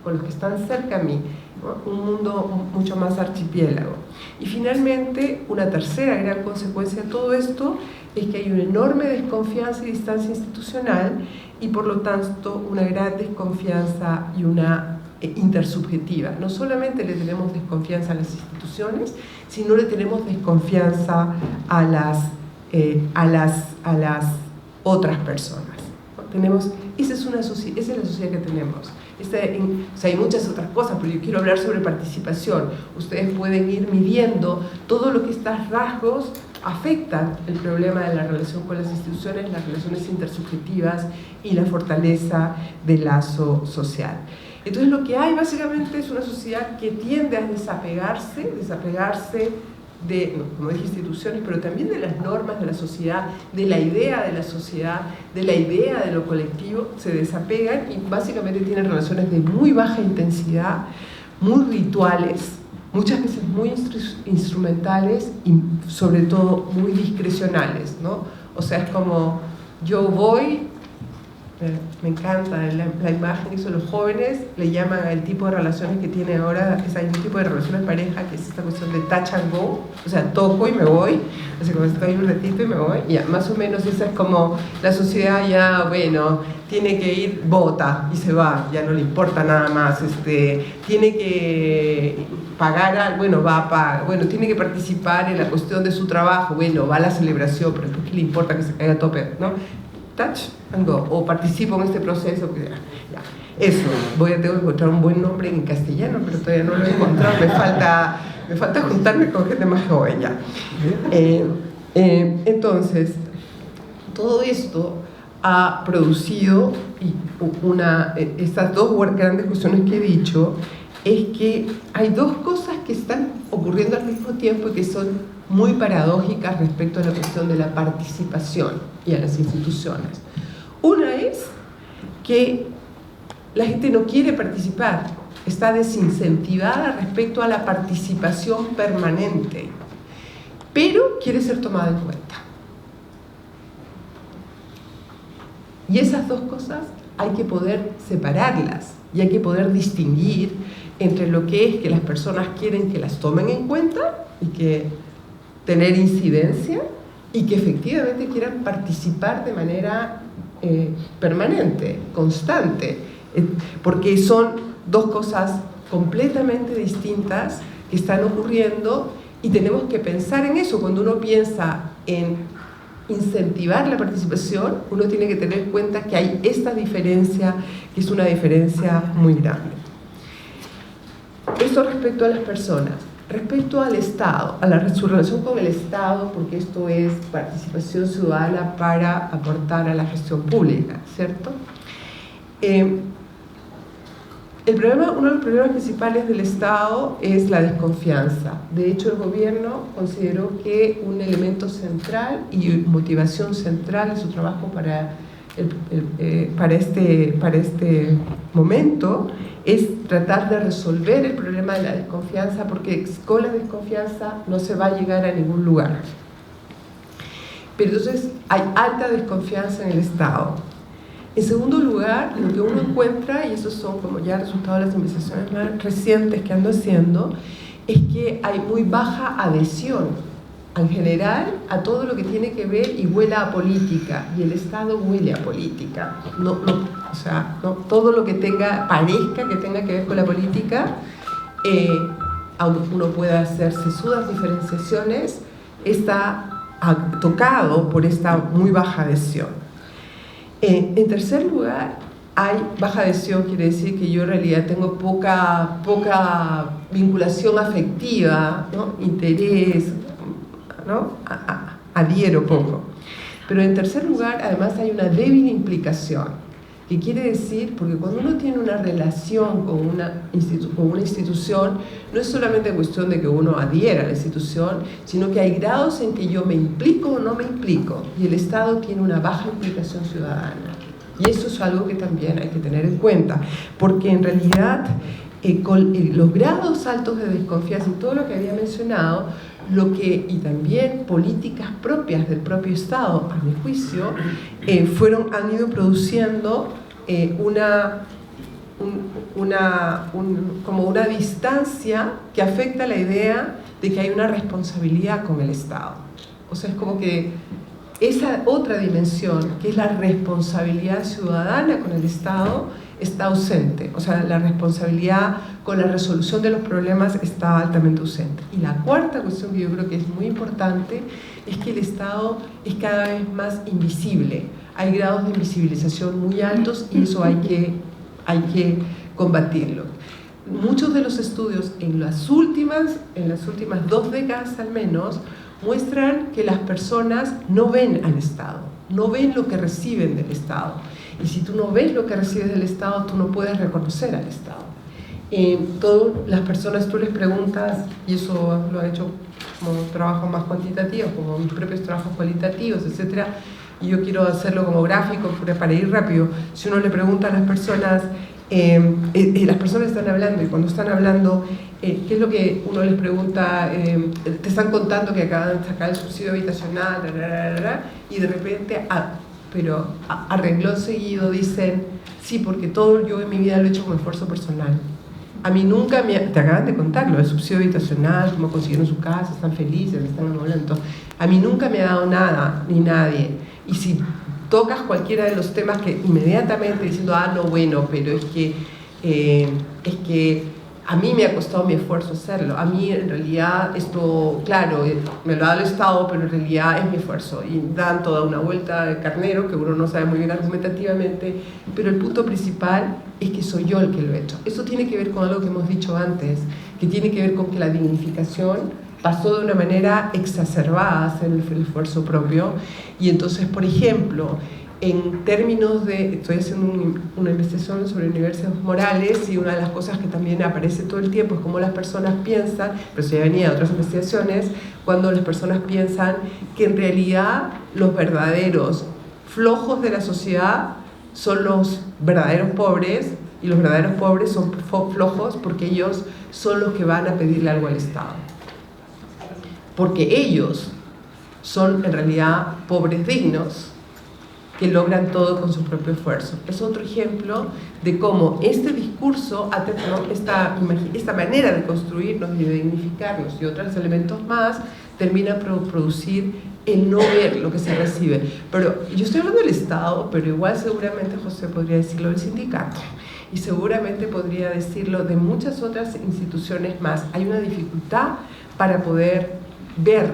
con los que están cerca a mí, ¿no? Un mundo mucho más archipiélago. Y finalmente, una tercera gran consecuencia de todo esto es que hay una enorme desconfianza y distancia institucional, y por lo tanto una gran desconfianza y una intersubjetiva. No solamente le tenemos desconfianza a las instituciones, sino le tenemos desconfianza a las otras personas. Esa es la sociedad que tenemos. O sea, hay muchas otras cosas, pero yo quiero hablar sobre participación. Ustedes pueden ir midiendo todo lo que estos rasgos afectan el problema de la relación con las instituciones, las relaciones intersubjetivas y la fortaleza del lazo social. Entonces lo que hay básicamente es una sociedad que tiende a desapegarse de, como dije, instituciones, pero también de las normas de la sociedad, de la idea de la sociedad, de la idea de lo colectivo. Se desapegan y básicamente tienen relaciones de muy baja intensidad, muy rituales, muchas veces muy instrumentales y sobre todo muy discrecionales, ¿no? O sea, es como yo voy, me encanta la imagen, eso los jóvenes le llaman al tipo de relaciones que tiene ahora, hay un tipo de relaciones de pareja que es esta cuestión de touch and go, o sea, toco y me voy, así como estoy un ratito y me voy, ya, más o menos esa es como la sociedad. Ya, bueno, tiene que ir, vota y se va, ya no le importa nada más, tiene que pagar, bueno, bueno, tiene que participar en la cuestión de su trabajo, bueno, va a la celebración, pero ¿por qué le importa que se caiga a tope, no? Touch and go, o participo en este proceso, ya. Eso, tengo que encontrar un buen nombre en castellano, pero todavía no lo he encontrado, me falta juntarme con gente más joven ya. Entonces, todo esto ha producido estas dos grandes cuestiones que he dicho, es que hay dos cosas que están ocurriendo al mismo tiempo y que son muy paradójicas respecto a la cuestión de la participación y a las instituciones. Una es que la gente no quiere participar, está desincentivada respecto a la participación permanente, pero quiere ser tomada en cuenta. Y esas dos cosas hay que poder separarlas y hay que poder distinguir entre lo que es que las personas quieren que las tomen en cuenta y que tener incidencia, y que efectivamente quieran participar de manera permanente, constante, porque son dos cosas completamente distintas que están ocurriendo, y tenemos que pensar en eso. Cuando uno piensa en incentivar la participación, uno tiene que tener en cuenta que hay esta diferencia, que es una diferencia muy grande. Esto respecto a las personas. Respecto al Estado, su relación con el Estado, porque esto es participación ciudadana para aportar a la gestión pública, ¿cierto? Uno de los problemas principales del Estado es la desconfianza. De hecho, el gobierno consideró que un elemento central y motivación central de su trabajo para este momento es tratar de resolver el problema de la desconfianza, porque con la desconfianza no se va a llegar a ningún lugar. Pero entonces hay alta desconfianza en el Estado. En segundo lugar, lo que uno encuentra, y esos son como ya resultados de las investigaciones más recientes que ando haciendo, es que hay muy baja adhesión en general a todo lo que tiene que ver y huela a política, y el Estado huele a política. O sea, no, todo lo que parezca que tenga que ver con la política, aunque uno pueda hacer sesudas diferenciaciones, está tocado por esta muy baja adhesión. En tercer lugar, hay baja adhesión, quiere decir que yo en realidad tengo poca vinculación afectiva, ¿no? Interés, ¿no? Adhiero poco. Pero en tercer lugar, además hay una débil implicación, que quiere decir, porque cuando uno tiene una relación con una institución, no es solamente cuestión de que uno adhiera a la institución, sino que hay grados en que yo me implico o no me implico, y el Estado tiene una baja implicación ciudadana. Y eso es algo que también hay que tener en cuenta, porque en realidad con los grados altos de desconfianza y todo lo que había mencionado, y también políticas propias del propio Estado, a mi juicio, han ido produciendo como una distancia que afecta la idea de que hay una responsabilidad con el Estado. O sea, es como que esa otra dimensión, que es la responsabilidad ciudadana con el Estado, está ausente. O sea, la responsabilidad con la resolución de los problemas está altamente ausente. Y la cuarta cuestión que yo creo que es muy importante es que el Estado es cada vez más invisible. Hay grados de invisibilización muy altos, y eso hay que combatirlo. Muchos de los estudios en las últimas 2 décadas al menos muestran que las personas no ven al Estado, no ven lo que reciben del Estado. Y si tú no ves lo que recibes del Estado, tú no puedes reconocer al Estado. Todas las personas, tú les preguntas, y eso lo han hecho como trabajos más cuantitativos, como mis propios trabajos cualitativos, etc. Y yo quiero hacerlo como gráfico para ir rápido. Si uno le pregunta a las personas están hablando, y cuando están hablando, ¿qué es lo que uno les pregunta? Te están contando que acaban de sacar el subsidio habitacional, y de repente, pero a renglón seguido dicen, sí, porque todo yo en mi vida lo he hecho con esfuerzo personal. A mí nunca te acaban de contarlo, el subsidio habitacional, cómo consiguieron su casa, están felices, están enamorados. A mí nunca me ha dado nada, ni nadie. Y si tocas cualquiera de los temas, que inmediatamente diciendo, no, bueno, pero es que a mí me ha costado mi esfuerzo hacerlo. A mí en realidad esto, claro, me lo ha dado el Estado, pero en realidad es mi esfuerzo. Y dan toda una vuelta de carnero que uno no sabe muy bien argumentativamente, pero el punto principal es que soy yo el que lo he hecho. Eso tiene que ver con algo que hemos dicho antes, que tiene que ver con que la dignificación pasó de una manera exacerbada a hacer el esfuerzo propio. Y entonces, por ejemplo, en términos estoy haciendo una investigación sobre universidades morales, y una de las cosas que también aparece todo el tiempo es cómo las personas piensan, pero eso ya venía de otras investigaciones, cuando las personas piensan que en realidad los verdaderos flojos de la sociedad son los verdaderos pobres, y los verdaderos pobres son flojos porque ellos son los que van a pedirle algo al Estado. Porque ellos son en realidad pobres dignos, que logran todo con su propio esfuerzo. Es otro ejemplo de cómo este discurso, esta manera de construirnos y de dignificarnos y otros elementos más, termina por producir el no ver lo que se recibe. Pero yo estoy hablando del Estado, pero igual seguramente José podría decirlo del sindicato y seguramente podría decirlo de muchas otras instituciones más. Hay una dificultad para poder ver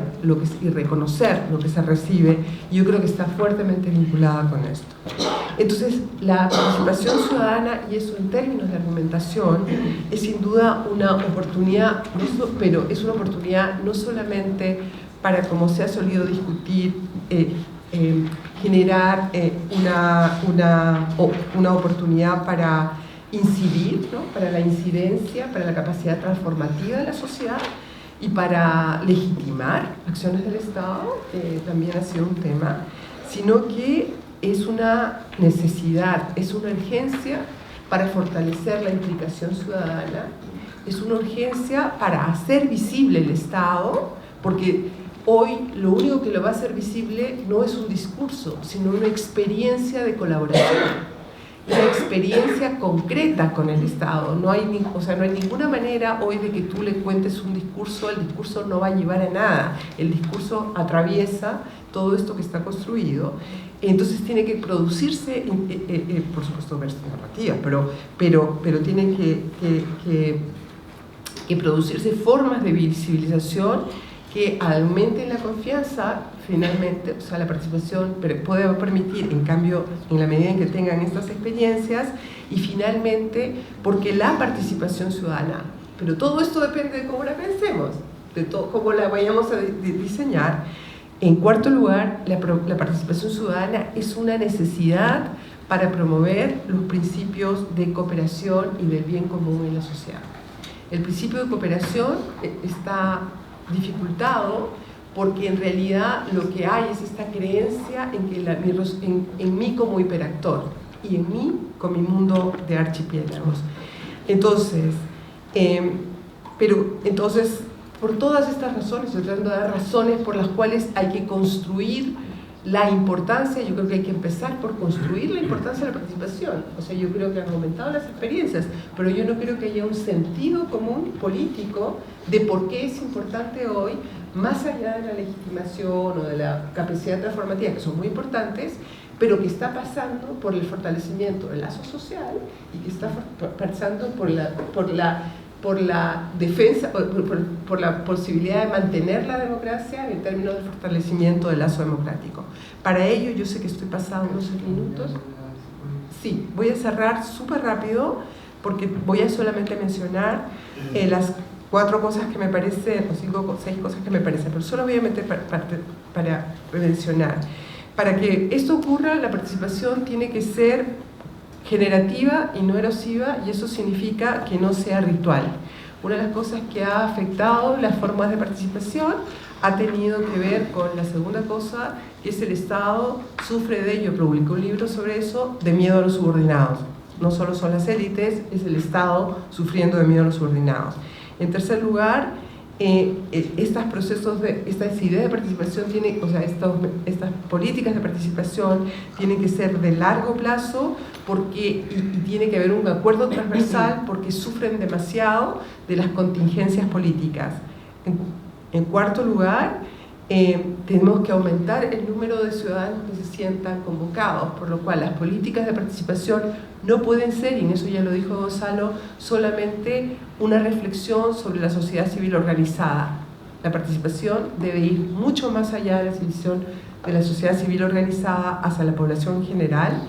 y reconocer lo que se recibe, y yo creo que está fuertemente vinculada con esto. Entonces, la participación ciudadana, y eso en términos de argumentación, es sin duda una oportunidad, pero es una oportunidad no solamente para, como se ha solido discutir, generar una oportunidad para incidir, ¿no? Para la incidencia, para la capacidad transformativa de la sociedad, y para legitimar acciones del Estado, también ha sido un tema, sino que es una necesidad, es una urgencia para fortalecer la implicación ciudadana, es una urgencia para hacer visible el Estado, porque hoy lo único que lo va a hacer visible no es un discurso, sino una experiencia de colaboración, una experiencia concreta con el Estado. No hay ninguna manera hoy de que tú le cuentes un discurso, el discurso no va a llevar a nada, el discurso atraviesa todo esto que está construido, entonces tiene que producirse, por supuesto, narrativas, pero tienen que producirse formas de visibilización que aumenten la confianza, finalmente, o sea, la participación puede permitir, en cambio, en la medida en que tengan estas experiencias, y finalmente, porque la participación ciudadana, pero todo esto depende de cómo la pensemos, de cómo la vayamos a diseñar. En cuarto lugar, la participación ciudadana es una necesidad para promover los principios de cooperación y del bien común en la sociedad. El principio de cooperación está dificultado porque en realidad lo que hay es esta creencia en que en mí como hiperactor y en mí con mi mundo de archipiélagos. Entonces, por todas estas razones, estoy tratando de dar razones por las cuales hay que construir la importancia. Yo creo que hay que empezar por construir la importancia de la participación. O sea, yo creo que han aumentado las experiencias, pero yo no creo que haya un sentido común político de por qué es importante hoy, más allá de la legitimación o de la capacidad transformativa, que son muy importantes, pero que está pasando por el fortalecimiento del lazo social y que está pasando por la defensa, por la posibilidad de mantener la democracia en términos de fortalecimiento del lazo democrático. Para ello, yo sé que estoy pasando unos minutos. Sí, voy a cerrar súper rápido porque voy a solamente mencionar las 4 cosas que me parecen, o 5 o 6 cosas que me parecen, pero solo voy a meter para mencionar. Para que esto ocurra, la participación tiene que ser generativa y no erosiva, y eso significa que no sea ritual. Una de las cosas que ha afectado las formas de participación ha tenido que ver con la segunda cosa, que es el Estado sufre de ello. Publicó un libro sobre eso, de miedo a los subordinados. No solo son las élites, es el Estado sufriendo de miedo a los subordinados. En tercer lugar, estas ideas de participación estas políticas de participación tienen que ser de largo plazo y tiene que haber un acuerdo transversal porque sufren demasiado de las contingencias políticas. En cuarto lugar, tenemos que aumentar el número de ciudadanos que se sientan convocados, por lo cual las políticas de participación no pueden ser, y en eso ya lo dijo Gonzalo, solamente una reflexión sobre la sociedad civil organizada. La participación debe ir mucho más allá de la división de la sociedad civil organizada hacia la población en general,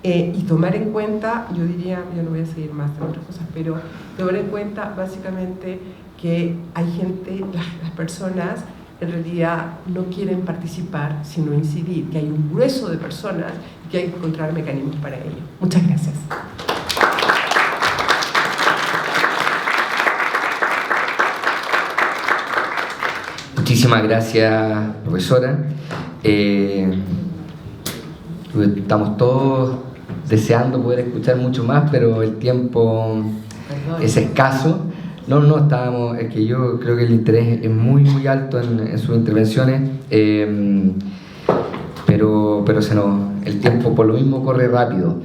y tomar en cuenta, yo no voy a seguir más de otras cosas, pero tomar en cuenta básicamente que hay gente, las personas en realidad no quieren participar, sino incidir, que hay un grueso de personas y que hay que encontrar mecanismos para ello. Muchas gracias. Muchísimas gracias, profesora. Estamos todos deseando poder escuchar mucho más, pero el tiempo es escaso. Es que yo creo que el interés es muy, muy alto en sus intervenciones. pero el tiempo por lo mismo corre rápido.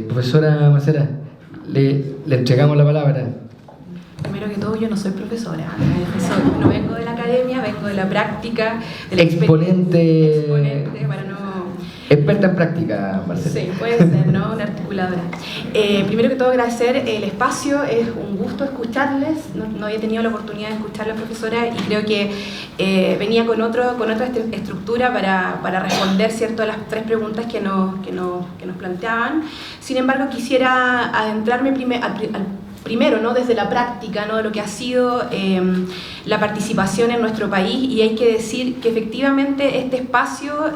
Profesora Macera, le entregamos la palabra. Primero que todo, yo no soy profesora, no vengo de la academia, vengo de la práctica, de la Exponente para no... experta en práctica, Marcela. Sí, puede ser, ¿no? Una articuladora. Primero que todo, agradecer el espacio, es un gusto escucharles, no había tenido la oportunidad de escuchar a la profesora y creo que venía con otra estructura para responder, ¿cierto?, a las 3 preguntas que nos planteaban. Sin embargo, quisiera adentrarme primero, ¿no?, desde la práctica, ¿no?, de lo que ha sido la participación en nuestro país, y hay que decir que efectivamente este espacio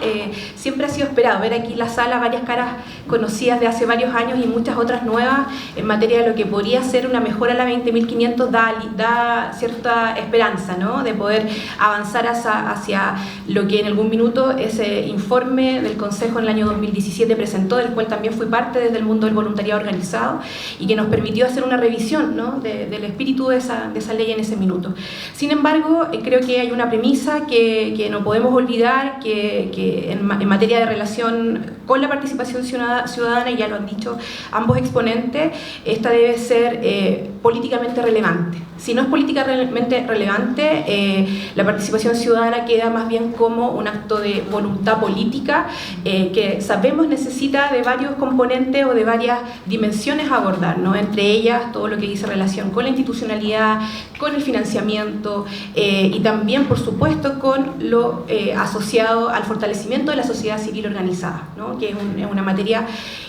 siempre ha sido esperado. Ver aquí en la sala varias caras conocidas de hace varios años y muchas otras nuevas en materia de lo que podría ser una mejora a la 20.500 da cierta esperanza, ¿no?, de poder avanzar hacia lo que en algún minuto ese informe del Consejo en el año 2017 presentó, del cual también fui parte desde el mundo del voluntariado organizado, y que nos permitió hacer una revisión, ¿no?, del espíritu de esa ley en ese minuto. Sin embargo, creo que hay una premisa que no podemos olvidar, que en materia de relación con la participación ciudadana, y ya lo han dicho ambos exponentes, esta debe ser políticamente relevante. Si no es políticamente relevante, la participación ciudadana queda más bien como un acto de voluntad política que sabemos necesita de varios componentes o de varias dimensiones a abordar, ¿no?, entre ellas todo lo que dice relación con la institucionalidad, con el financiamiento y también, por supuesto, con lo asociado al fortalecimiento de la sociedad civil organizada, ¿no?, que es una materia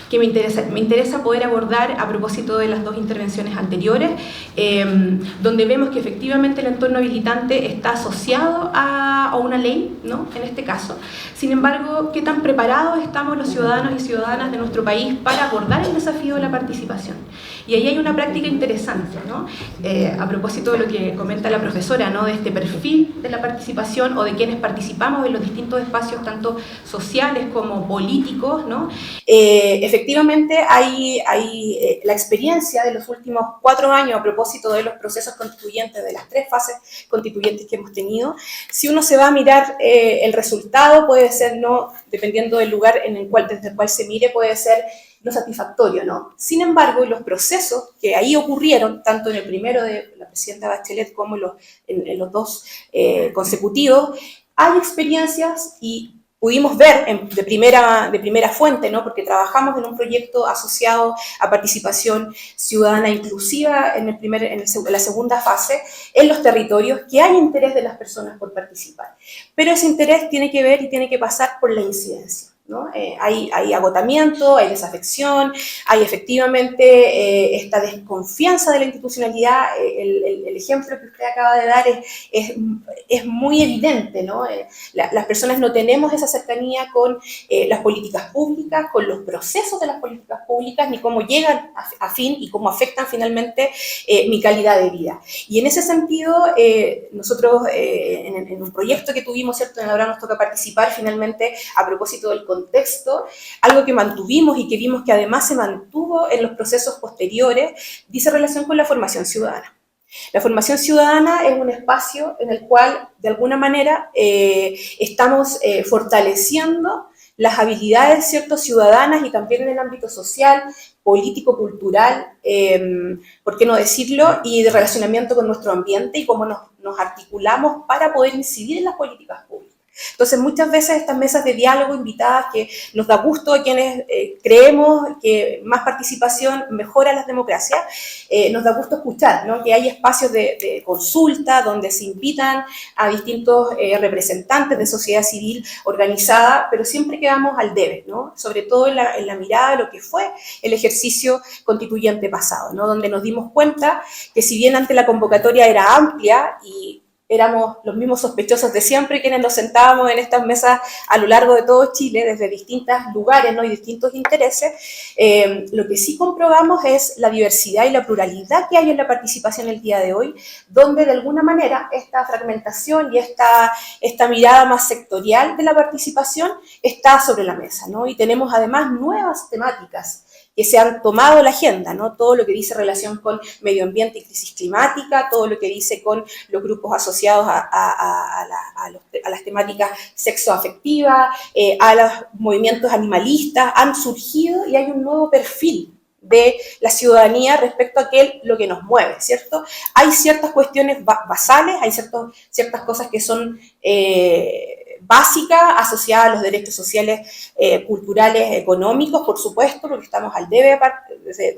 que me interesa poder abordar a propósito de las 2 intervenciones anteriores, donde vemos que efectivamente el entorno habilitante está asociado a una ley, ¿no?, en este caso. Sin embargo, ¿qué tan preparados estamos los ciudadanos y ciudadanas de nuestro país para abordar el desafío de la participación? Y ahí hay una práctica interesante, ¿no?, a propósito de lo que comenta la profesora, ¿no?, de este perfil de la participación o de quienes participamos en los distintos espacios, tanto sociales como políticos, ¿no? Efectivamente, hay la experiencia de los últimos 4 años a propósito de los procesos constituyentes, de las 3 fases constituyentes que hemos tenido. Si uno se va a mirar el resultado, puede ser, no, dependiendo del lugar desde el cual se mire, puede ser no satisfactorio, ¿no? Sin embargo, los procesos que ahí ocurrieron, tanto en el primero de la presidenta Bachelet como en los 2 consecutivos, hay experiencias y pudimos ver de primera fuente, ¿no?, porque trabajamos en un proyecto asociado a participación ciudadana inclusiva en la segunda fase, en los territorios, que hay interés de las personas por participar. Pero ese interés tiene que ver y tiene que pasar por la incidencia, ¿no? Hay agotamiento, hay desafección, hay efectivamente esta desconfianza de la institucionalidad. El ejemplo que usted acaba de dar es muy evidente, ¿no? Las personas no tenemos esa cercanía con las políticas públicas, con los procesos de las políticas públicas, ni cómo llegan a fin y cómo afectan finalmente mi calidad de vida. Y en ese sentido, nosotros en un proyecto que tuvimos, ¿cierto?, en el ahora nos toca participar finalmente a propósito del contexto, algo que mantuvimos y que vimos que además se mantuvo en los procesos posteriores, dice relación con la formación ciudadana. La formación ciudadana es un espacio en el cual, de alguna manera, estamos fortaleciendo las habilidades, ¿cierto?, ciudadanas y también en el ámbito social, político, cultural, por qué no decirlo, y de relacionamiento con nuestro ambiente y cómo nos articulamos para poder incidir en las políticas públicas. Entonces, muchas veces estas mesas de diálogo invitadas, que nos da gusto a quienes creemos que más participación mejora las democracias, nos da gusto escuchar, ¿no?, que hay espacios de consulta donde se invitan a distintos representantes de sociedad civil organizada, pero siempre quedamos al debe, ¿no?, sobre todo en la mirada de lo que fue el ejercicio constituyente pasado, ¿no?, donde nos dimos cuenta que si bien ante la convocatoria era amplia y éramos los mismos sospechosos de siempre quienes nos sentábamos en estas mesas a lo largo de todo Chile, desde distintos lugares, ¿no?, y distintos intereses, lo que sí comprobamos es la diversidad y la pluralidad que hay en la participación el día de hoy, donde de alguna manera esta fragmentación y esta mirada más sectorial de la participación está sobre la mesa, ¿no? Y tenemos además nuevas temáticas que se han tomado la agenda, ¿no? Todo lo que dice relación con medio ambiente y crisis climática, todo lo que dice con los grupos asociados asociados a las temáticas sexoafectivas, a los movimientos animalistas, han surgido y hay un nuevo perfil de la ciudadanía respecto a lo que nos mueve, ¿cierto? Hay ciertas cuestiones basales, hay ciertas cosas que son básicas, asociadas a los derechos sociales, culturales, económicos, por supuesto, porque estamos al debe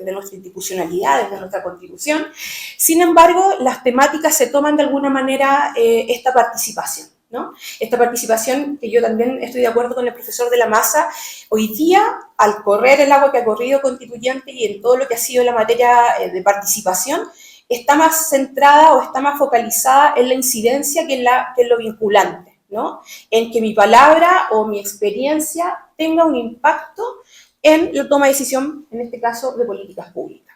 de nuestra institucionalidad, desde nuestra Constitución. Sin embargo, las temáticas se toman de alguna manera esta participación, ¿no? Esta participación, que yo también estoy de acuerdo con el profesor de la Masa, hoy día, al correr el agua que ha corrido constituyente y en todo lo que ha sido la materia de participación, está más centrada o está más focalizada en la incidencia que en lo vinculante, ¿no? En que mi palabra o mi experiencia tenga un impacto en la toma de decisión, en este caso, de políticas públicas.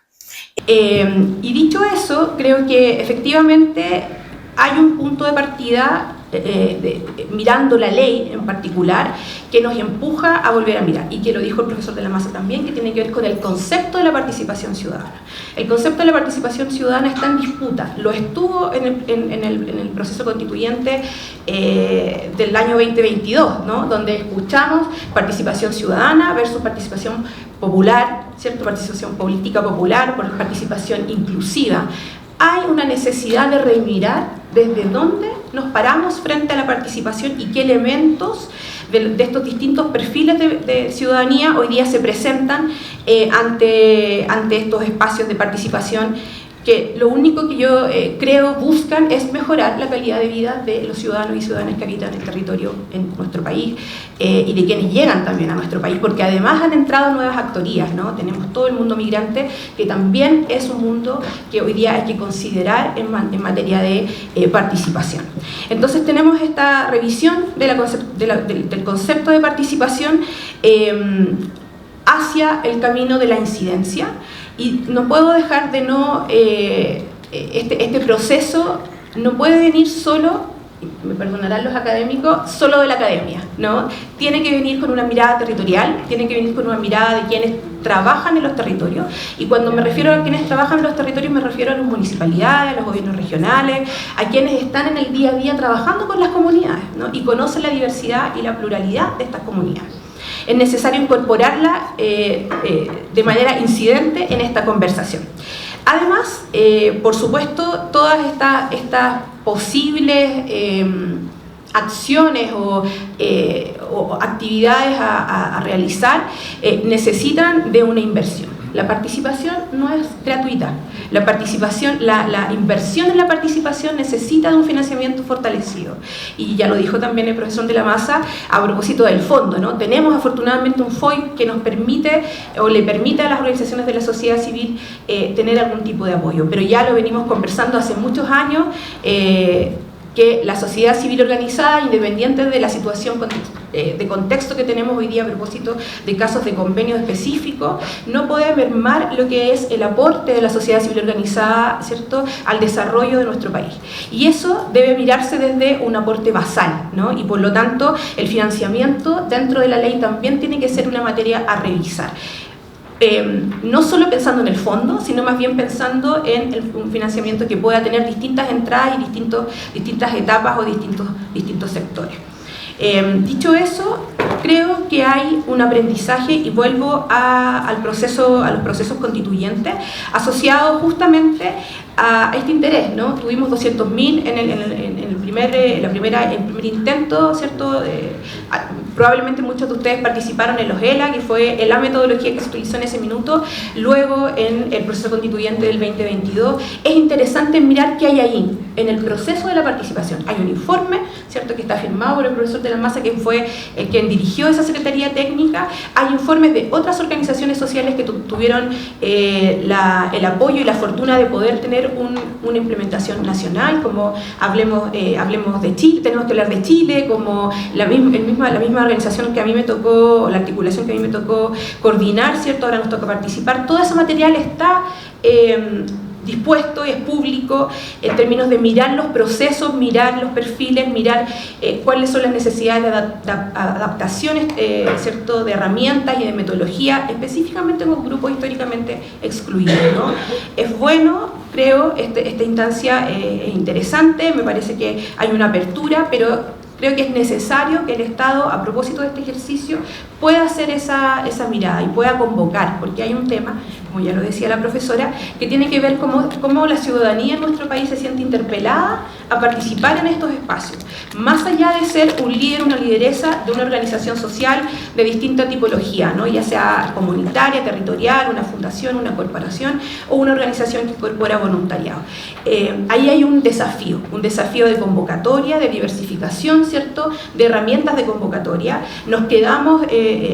Y dicho eso, creo que efectivamente hay un punto de partida, mirando la ley en particular, que nos empuja a volver a mirar, y que lo dijo el profesor de la Masa también, que tiene que ver con el concepto de la participación ciudadana. El concepto de la participación ciudadana está en disputa, lo estuvo en el proceso constituyente del año 2022, ¿no? Donde escuchamos participación ciudadana versus participación popular, ¿cierto? Participación política popular por participación inclusiva. Hay una necesidad de remirar desde dónde nos paramos frente a la participación y qué elementos de estos distintos perfiles de ciudadanía hoy día se presentan ante estos espacios de participación, que lo único que yo creo buscan es mejorar la calidad de vida de los ciudadanos y ciudadanas que habitan el territorio en nuestro país y de quienes llegan también a nuestro país, porque además han entrado nuevas actorías, ¿no? Tenemos todo el mundo migrante, que también es un mundo que hoy día hay que considerar en materia de participación. Entonces tenemos esta revisión del concepto de participación hacia el camino de la incidencia. Y no puedo dejar de este proceso no puede venir solo, me perdonarán los académicos, solo de la academia, ¿no? Tiene que venir con una mirada territorial, tiene que venir con una mirada de quienes trabajan en los territorios, y cuando me refiero a quienes trabajan en los territorios me refiero a las municipalidades, a los gobiernos regionales, a quienes están en el día a día trabajando con las comunidades, ¿no? Y conocen la diversidad y la pluralidad de estas comunidades. Es necesario incorporarla de manera incidente en esta conversación. Además, por supuesto, todas estas posibles acciones o actividades a realizar necesitan de una inversión. La participación no es gratuita. La inversión en la participación necesita de un financiamiento fortalecido. Y ya lo dijo también el profesor de la Masa a propósito del fondo, ¿no? Tenemos afortunadamente un FOI que nos permite o le permite a las organizaciones de la sociedad civil tener algún tipo de apoyo. Pero ya lo venimos conversando hace muchos años, que la sociedad civil organizada, independiente de la situación de contexto que tenemos hoy día a propósito de casos de convenio específicos, no puede mermar lo que es el aporte de la sociedad civil organizada, ¿cierto?, al desarrollo de nuestro país. Y eso debe mirarse desde un aporte basal, ¿no? Y por lo tanto el financiamiento dentro de la ley también tiene que ser una materia a revisar. No solo pensando en el fondo, sino más bien pensando en un financiamiento que pueda tener distintas entradas y distintas etapas o distintos sectores. Dicho eso, creo que hay un aprendizaje, y vuelvo a los procesos constituyentes asociados justamente a este interés, ¿no? Tuvimos 200.000 en el primer intento, ¿cierto? Probablemente muchos de ustedes participaron en los ELA, que fue la metodología que se utilizó en ese minuto, luego en el proceso constituyente del 2022. Es interesante mirar qué hay ahí, en el proceso de la participación. Hay un informe, ¿cierto?, que está firmado por el profesor de la Masa, que fue quien dirigió esa Secretaría Técnica. Hay informes de otras organizaciones sociales que tuvieron el apoyo y la fortuna de poder tener una implementación nacional, como hablemos de Chile, tenemos que hablar de Chile, como la misma organización que a mí me tocó, la articulación que a mí me tocó coordinar, ¿cierto?, ahora nos toca participar. Todo ese material está dispuesto y es público en términos de mirar los procesos, mirar los perfiles, mirar cuáles son las necesidades de adaptaciones, ¿cierto?, de herramientas y de metodología, específicamente con grupos históricamente excluidos, ¿no? Es bueno, creo, esta instancia es interesante, me parece que hay una apertura, pero creo que es necesario que el Estado, a propósito de este ejercicio, pueda hacer esa mirada y pueda convocar, porque hay un tema, como ya lo decía la profesora, que tiene que ver cómo la ciudadanía en nuestro país se siente interpelada a participar en estos espacios, más allá de ser un líder, una lideresa de una organización social de distinta tipología, ¿no?, ya sea comunitaria, territorial, una fundación, una corporación o una organización que incorpora voluntariado. Ahí hay un desafío de convocatoria, de diversificación, ¿cierto?, de herramientas de convocatoria. Nos quedamos,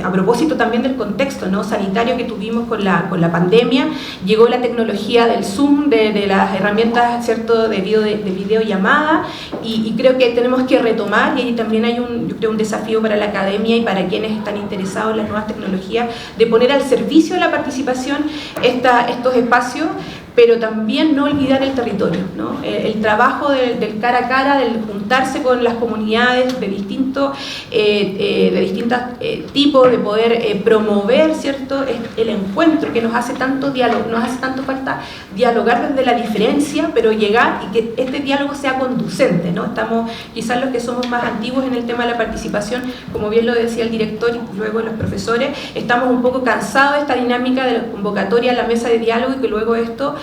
a propósito también del contexto, ¿no?, sanitario que tuvimos con la pandemia, llegó la tecnología del Zoom, de las herramientas, ¿cierto?, de videollamada, y creo que tenemos que retomar, y ahí también hay yo creo, un desafío para la academia y para quienes están interesados en las nuevas tecnologías, de poner al servicio de la participación estos espacios, pero también no olvidar el territorio, ¿no? El trabajo del cara a cara, del juntarse con las comunidades de distintos tipos, de poder promover, ¿cierto?, el encuentro, que nos hace tanto falta dialogar desde la diferencia, pero llegar y que este diálogo sea conducente, ¿no? Estamos, quizás los que somos más antiguos en el tema de la participación, como bien lo decía el director y luego los profesores, estamos un poco cansados de esta dinámica de la convocatoria a la mesa de diálogo y que luego esto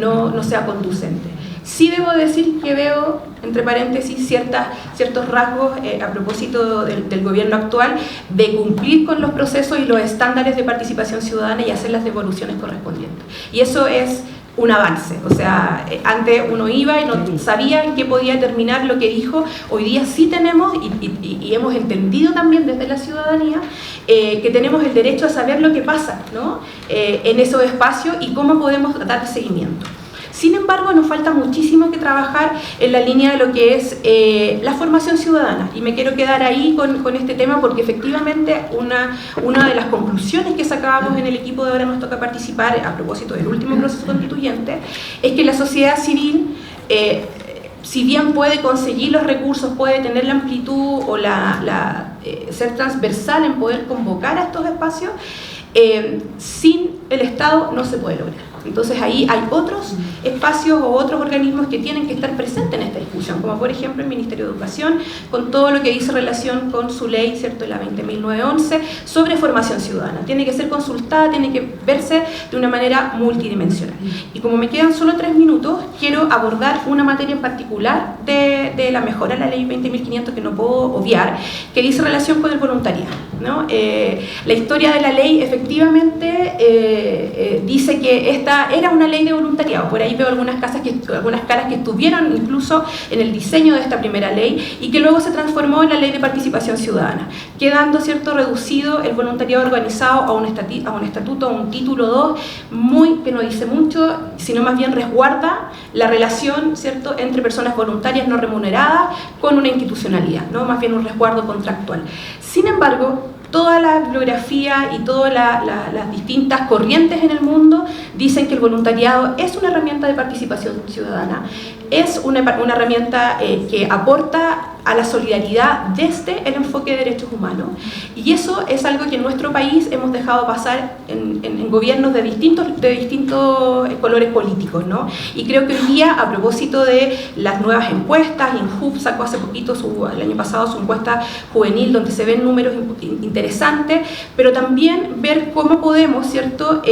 no sea conducente. Sí debo decir que veo, entre paréntesis, ciertos rasgos a propósito del gobierno actual de cumplir con los procesos y los estándares de participación ciudadana y hacer las devoluciones correspondientes. Y eso es un avance, o sea, antes uno iba y no sabía en qué podía terminar lo que dijo. Hoy día sí tenemos y hemos entendido también desde la ciudadanía que tenemos el derecho a saber lo que pasa, ¿no?, en esos espacios y cómo podemos dar seguimiento. Sin embargo, nos falta muchísimo que trabajar en la línea de lo que es la formación ciudadana, y me quiero quedar ahí con este tema porque efectivamente una de las conclusiones que sacábamos en el equipo de Ahora Nos Toca Participar, a propósito del último proceso constituyente, es que la sociedad civil, si bien puede conseguir los recursos, puede tener la amplitud o ser transversal en poder convocar a estos espacios, sin el Estado no se puede lograr. Entonces ahí hay otros espacios o otros organismos que tienen que estar presentes en esta discusión, como por ejemplo el Ministerio de Educación, con todo lo que dice relación con su ley, ¿cierto?, la 20.911, sobre formación ciudadana. Tiene que ser consultada, tiene que verse de una manera multidimensional. Y como me quedan solo 3 minutos, quiero abordar una materia en particular de la mejora de la ley 20.500 que no puedo obviar, que dice relación con el voluntariado, ¿no? La historia de la ley efectivamente dice que esta era una ley de voluntariado. Por ahí veo algunas caras que estuvieron incluso en el diseño de esta primera ley y que luego se transformó en la ley de participación ciudadana, quedando, ¿cierto?, reducido el voluntariado organizado a un estatuto, a un título 2, que no dice mucho, sino más bien resguarda la relación, ¿cierto?, entre personas voluntarias no remuneradas con una institucionalidad, ¿no?, más bien un resguardo contractual. Sin embargo, toda la bibliografía y todas las distintas corrientes en el mundo dicen que el voluntariado es una herramienta de participación ciudadana, es una herramienta que aporta a la solidaridad desde el enfoque de derechos humanos, y eso es algo que en nuestro país hemos dejado pasar en gobiernos de distintos colores políticos, ¿no? Y creo que hoy día, a propósito de las nuevas encuestas, INJUV sacó hace poquito, el año pasado, su encuesta juvenil, donde se ven números interesantes, pero también ver cómo podemos, ¿cierto?,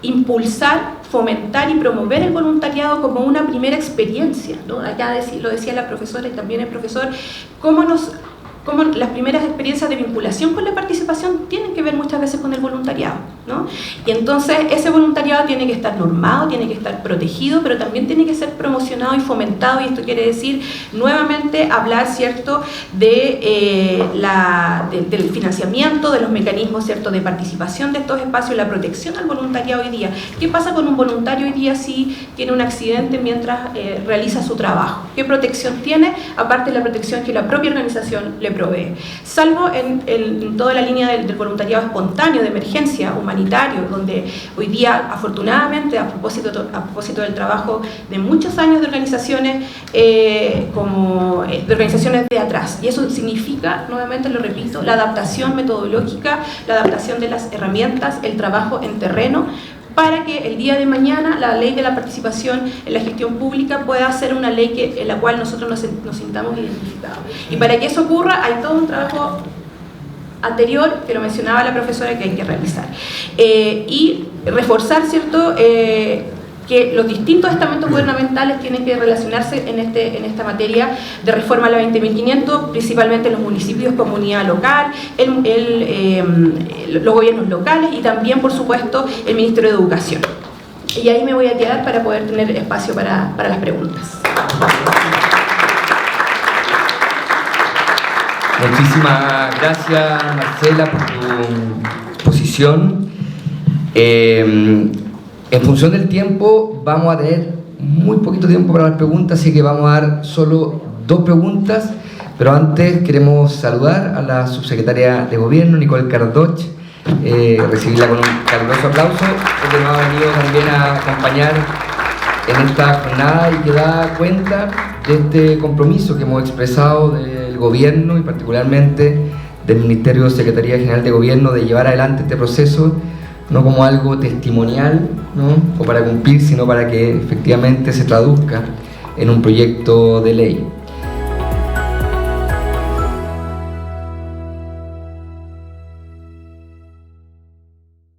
impulsar, fomentar y promover el voluntariado como una primera experiencia, ¿no? Acá lo decía la profesora y también el profesor, cómo las primeras experiencias de vinculación con la participación tienen que ver muchas veces con el voluntariado, ¿no? Y entonces ese voluntariado tiene que estar normado, tiene que estar protegido, pero también tiene que ser promocionado y fomentado, y esto quiere decir nuevamente hablar, ¿cierto?, del financiamiento, de los mecanismos, ¿cierto?, de participación de estos espacios, la protección al voluntariado hoy día. ¿Qué pasa con un voluntario hoy día si tiene un accidente mientras realiza su trabajo? ¿Qué protección tiene? Aparte de la protección que la propia organización le provee. Salvo en toda la línea del voluntariado espontáneo de emergencia, humanitario, donde hoy día, afortunadamente, a propósito del trabajo de muchos años de organizaciones, de organizaciones de atrás. Y eso significa, nuevamente lo repito, la adaptación metodológica, la adaptación de las herramientas, el trabajo en terreno, para que el día de mañana la ley de la participación en la gestión pública pueda ser una ley en la cual nosotros nos sintamos identificados. Y para que eso ocurra hay todo un trabajo anterior, que lo mencionaba la profesora, que hay que realizar. Y reforzar, ¿cierto?, que los distintos estamentos gubernamentales tienen que relacionarse en esta materia de reforma a la 20.500, principalmente los municipios, comunidad local, los gobiernos locales y también, por supuesto, el Ministerio de Educación. Y ahí me voy a quedar para poder tener espacio para las preguntas. Muchísimas gracias, Marcela, por tu posición. En función del tiempo, vamos a tener muy poquito tiempo para las preguntas, así que vamos a dar solo 2 preguntas, pero antes queremos saludar a la subsecretaria de Gobierno, Nicole Cardoch, recibirla con un caluroso aplauso, porque nos ha venido también a acompañar en esta jornada y que da cuenta de este compromiso que hemos expresado del Gobierno y particularmente del Ministerio de Secretaría General de Gobierno de llevar adelante este proceso no como algo testimonial, ¿no?, o para cumplir, sino para que efectivamente se traduzca en un proyecto de ley.